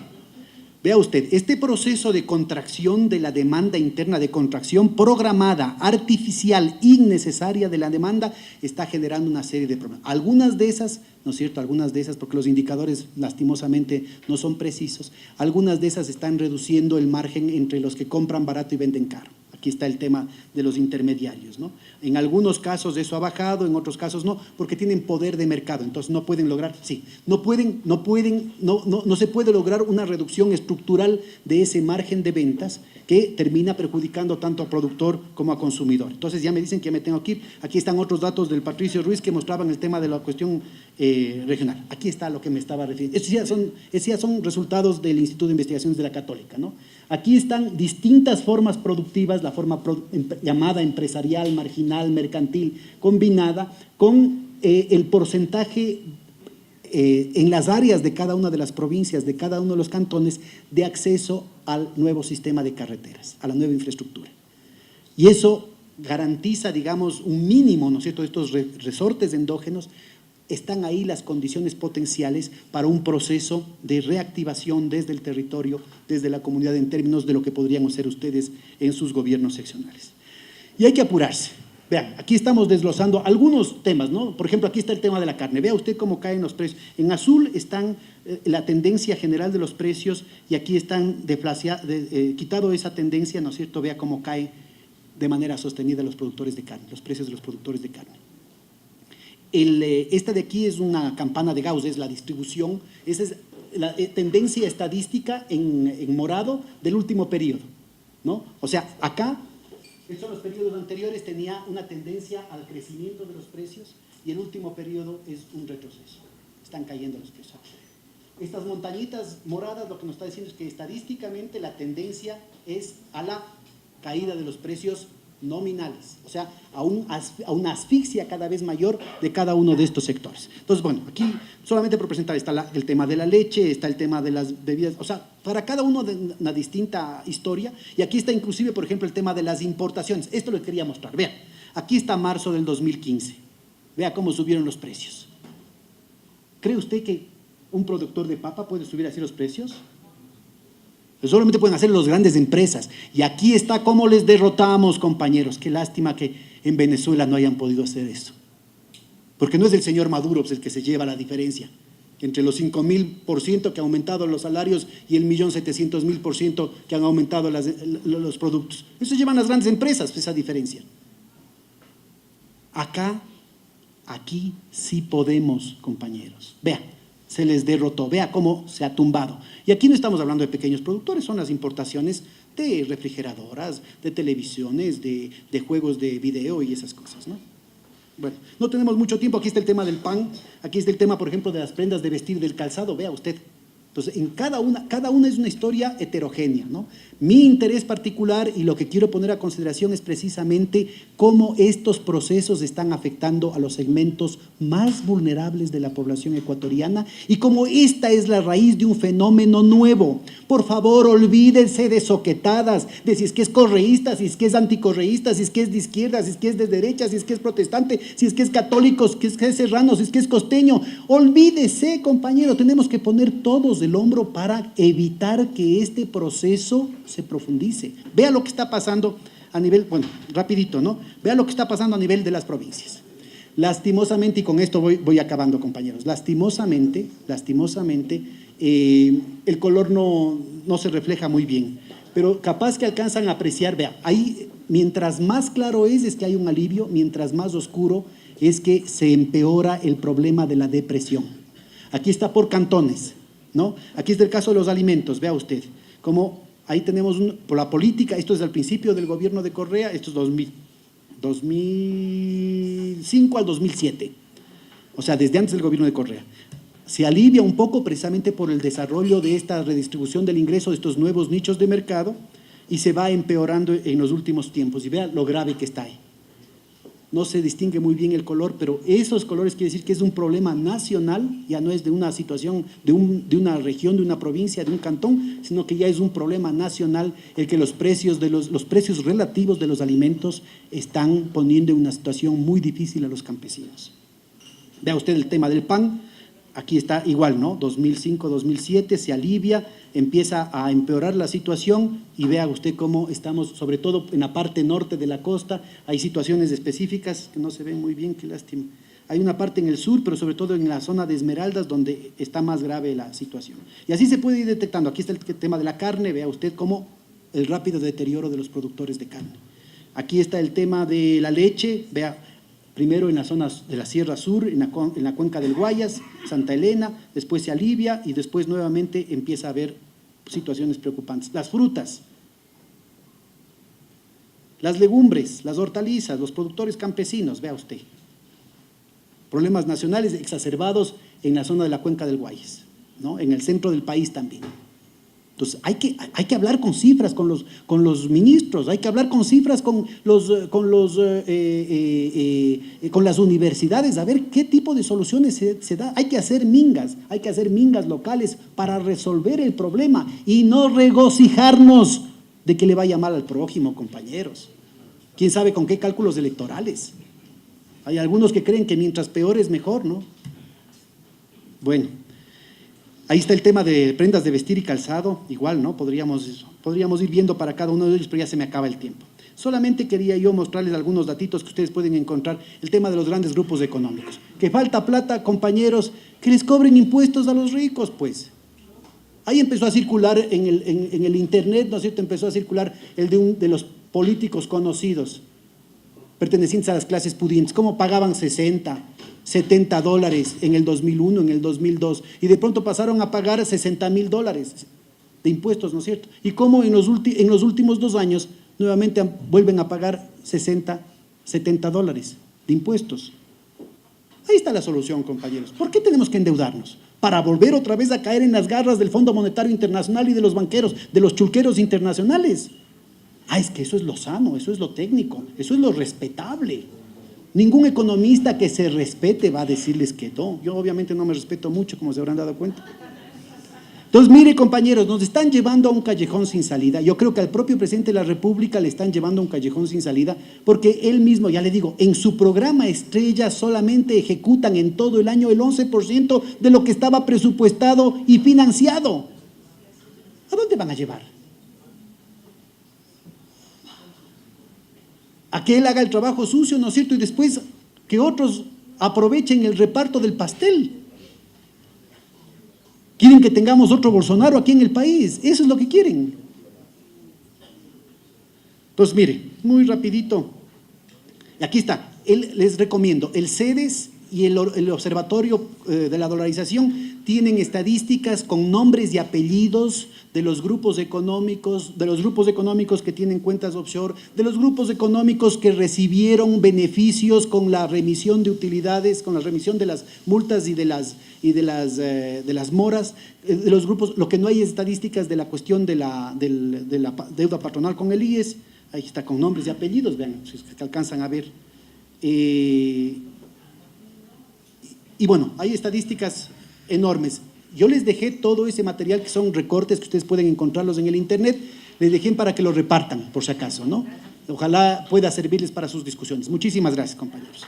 este proceso de contracción de la demanda interna, de contracción programada, artificial, innecesaria de la demanda, está generando una serie de problemas. Algunas de esas, ¿no es cierto?, algunas de esas, porque los indicadores lastimosamente no son precisos, algunas de esas están reduciendo el margen entre los que compran barato y venden caro. Aquí está el tema de los intermediarios, ¿no? En algunos casos eso ha bajado, en otros casos no, porque tienen poder de mercado, entonces no pueden lograr, sí, no se puede lograr una reducción estructural de ese margen de ventas que termina perjudicando tanto a productor como a consumidor. Entonces ya me dicen que ya me tengo que ir. Aquí están otros datos del Patricio Ruiz que mostraban el tema de la cuestión regional. Aquí está lo que me estaba refiriendo. Estos ya son resultados del Instituto de Investigaciones de la Católica, ¿no? Aquí están distintas formas productivas, la forma llamada empresarial, marginal, mercantil, combinada, con el porcentaje en las áreas de cada una de las provincias, de cada uno de los cantones, de acceso al nuevo sistema de carreteras, a la nueva infraestructura. Y eso garantiza, digamos, un mínimo, ¿no es cierto?, de estos resortes endógenos. Están ahí las condiciones potenciales para un proceso de reactivación desde el territorio, desde la comunidad, en términos de lo que podrían hacer ustedes en sus gobiernos seccionales. Y hay que apurarse. Vean, aquí estamos desglosando algunos temas, ¿no? Por ejemplo, aquí está el tema de la carne. Vea usted cómo caen los precios. En azul están la tendencia general de los precios y aquí están quitado esa tendencia, ¿no es cierto? Vea cómo cae de manera sostenida los productores de carne, los precios de los productores de carne. Esta de aquí es una campana de Gauss, es la distribución, esa es la tendencia estadística en morado del último periodo, ¿no? O sea, acá, estos son los periodos anteriores, tenía una tendencia al crecimiento de los precios y el último periodo es un retroceso, están cayendo los precios. Estas montañitas moradas lo que nos está diciendo es que estadísticamente la tendencia es a la caída de los precios nominales, o sea, a una asfixia cada vez mayor de cada uno de estos sectores. Entonces, bueno, aquí solamente por presentar está el tema de la leche, está el tema de las bebidas, o sea, para cada uno de una distinta historia, y aquí está inclusive, por ejemplo, el tema de las importaciones. Esto lo quería mostrar. Vean, aquí está marzo del 2015, vea cómo subieron los precios. ¿Cree usted que un productor de papa puede subir así los precios? Pues solamente pueden hacer las grandes empresas. Y aquí está cómo les derrotamos, compañeros. Qué lástima que en Venezuela no hayan podido hacer eso. Porque no es el señor Maduro el que se lleva la diferencia entre los 5.000% que ha aumentado los salarios y el 1.700.000% que han aumentado los productos. Eso llevan las grandes empresas, esa diferencia. Aquí sí podemos, compañeros. Vean, se les derrotó, vea cómo se ha tumbado. Y aquí no estamos hablando de pequeños productores, son las importaciones de refrigeradoras, de televisiones, de juegos de video y esas cosas, ¿no? Bueno, no tenemos mucho tiempo, aquí está el tema del pan, aquí está el tema, por ejemplo, de las prendas de vestir, del calzado, vea usted. Entonces, en cada una es una historia heterogénea, ¿no? Mi interés particular y lo que quiero poner a consideración es precisamente cómo estos procesos están afectando a los segmentos más vulnerables de la población ecuatoriana y cómo esta es la raíz de un fenómeno nuevo. Por favor, olvídense de soquetadas, de si es que es correísta, si es que es anticorreísta, si es que es de izquierda, si es que es de derecha, si es que es protestante, si es que es católico, si es que es serrano, si es que es costeño. Olvídese, compañero, tenemos que poner todos el hombro para evitar que este proceso se profundice. Vea lo que está pasando a nivel, bueno, rapidito, ¿no? Vea lo que está pasando a nivel de las provincias. Lastimosamente, y con esto voy acabando, compañeros, lastimosamente, el color no se refleja muy bien, pero capaz que alcanzan a apreciar, vea, ahí mientras más claro es que hay un alivio, mientras más oscuro es que se empeora el problema de la depresión. Aquí está por cantones, ¿no? Aquí está el caso de los alimentos, vea usted, como ahí tenemos por la política, esto es al principio del gobierno de Correa, esto es 2005 al 2007, o sea, desde antes del gobierno de Correa. Se alivia un poco precisamente por el desarrollo de esta redistribución del ingreso de estos nuevos nichos de mercado y se va empeorando en los últimos tiempos. Y vea lo grave que está ahí. No se distingue muy bien el color, pero esos colores quiere decir que es un problema nacional, ya no es de una situación, de una región, de una provincia, de un cantón, sino que ya es un problema nacional el que los precios relativos de los alimentos están poniendo en una situación muy difícil a los campesinos. Vea usted el tema del pan, aquí está igual, ¿no? 2005, 2007, se alivia, empieza a empeorar la situación y vea usted cómo estamos, sobre todo en la parte norte de la costa, hay situaciones específicas que no se ven muy bien, qué lástima. Hay una parte en el sur, pero sobre todo en la zona de Esmeraldas, donde está más grave la situación. Y así se puede ir detectando. Aquí está el tema de la carne, vea usted cómo el rápido deterioro de los productores de carne. Aquí está el tema de la leche, vea, primero en las zonas de la Sierra Sur, en la cuenca del Guayas, Santa Elena, después se alivia y después nuevamente empieza a haber situaciones preocupantes. Las frutas, las legumbres, las hortalizas, los productores campesinos, vea usted. Problemas nacionales exacerbados en la zona de la cuenca del Guayas, ¿no? En el centro del país también. Entonces, hay que hablar con cifras con los ministros, hay que hablar con cifras con las universidades, a ver qué tipo de soluciones se da. Hay que hacer mingas locales para resolver el problema y no regocijarnos de que le vaya mal al prójimo, compañeros. ¿Quién sabe con qué cálculos electorales? Hay algunos que creen que mientras peor es mejor, ¿no? Bueno. Ahí está el tema de prendas de vestir y calzado, igual, ¿no? Podríamos ir viendo para cada uno de ellos, pero ya se me acaba el tiempo. Solamente quería yo mostrarles algunos datitos que ustedes pueden encontrar, el tema de los grandes grupos económicos. Que falta plata, compañeros, que les cobren impuestos a los ricos, pues. Ahí empezó a circular en el internet, ¿no es cierto? Empezó a circular el de los políticos conocidos, pertenecientes a las clases pudientes, cómo pagaban 60, 70 dólares en el 2001, en el 2002, y de pronto pasaron a pagar $60,000 de impuestos, ¿no es cierto? Y cómo en los últimos 2 años nuevamente vuelven a pagar 60, 70 dólares de impuestos. Ahí está la solución, compañeros. ¿Por qué tenemos que endeudarnos? Para volver otra vez a caer en las garras del Fondo Monetario Internacional y de los banqueros, de los chulqueros internacionales. Es que eso es lo sano, eso es lo técnico, eso es lo respetable. Ningún economista que se respete va a decirles que no. Yo obviamente no me respeto mucho, como se habrán dado cuenta. Entonces, mire, compañeros, nos están llevando a un callejón sin salida. Yo creo que al propio presidente de la República le están llevando a un callejón sin salida, porque él mismo, ya le digo, en su programa estrella solamente ejecutan en todo el año el 11% de lo que estaba presupuestado y financiado. ¿A dónde van a llevar? A que él haga el trabajo sucio, ¿no es cierto? Y después que otros aprovechen el reparto del pastel. Quieren que tengamos otro Bolsonaro aquí en el país. Eso es lo que quieren. Entonces, mire, muy rapidito. Aquí está. Les recomiendo, el CEDES y el Observatorio de la Dolarización tienen estadísticas con nombres y apellidos de los grupos económicos, que tienen cuentas offshore, de los grupos económicos que recibieron beneficios con la remisión de utilidades, con la remisión de las multas y de las moras, de los grupos. Lo que no hay es estadísticas de la cuestión de la deuda patronal con el IES. Ahí está con nombres y apellidos, vean, si es que alcanzan a ver. Y bueno, hay estadísticas enormes. Yo les dejé todo ese material que son recortes que ustedes pueden encontrarlos en el internet, les dejé para que lo repartan, por si acaso, ¿no? Ojalá pueda servirles para sus discusiones. Muchísimas gracias, compañeros.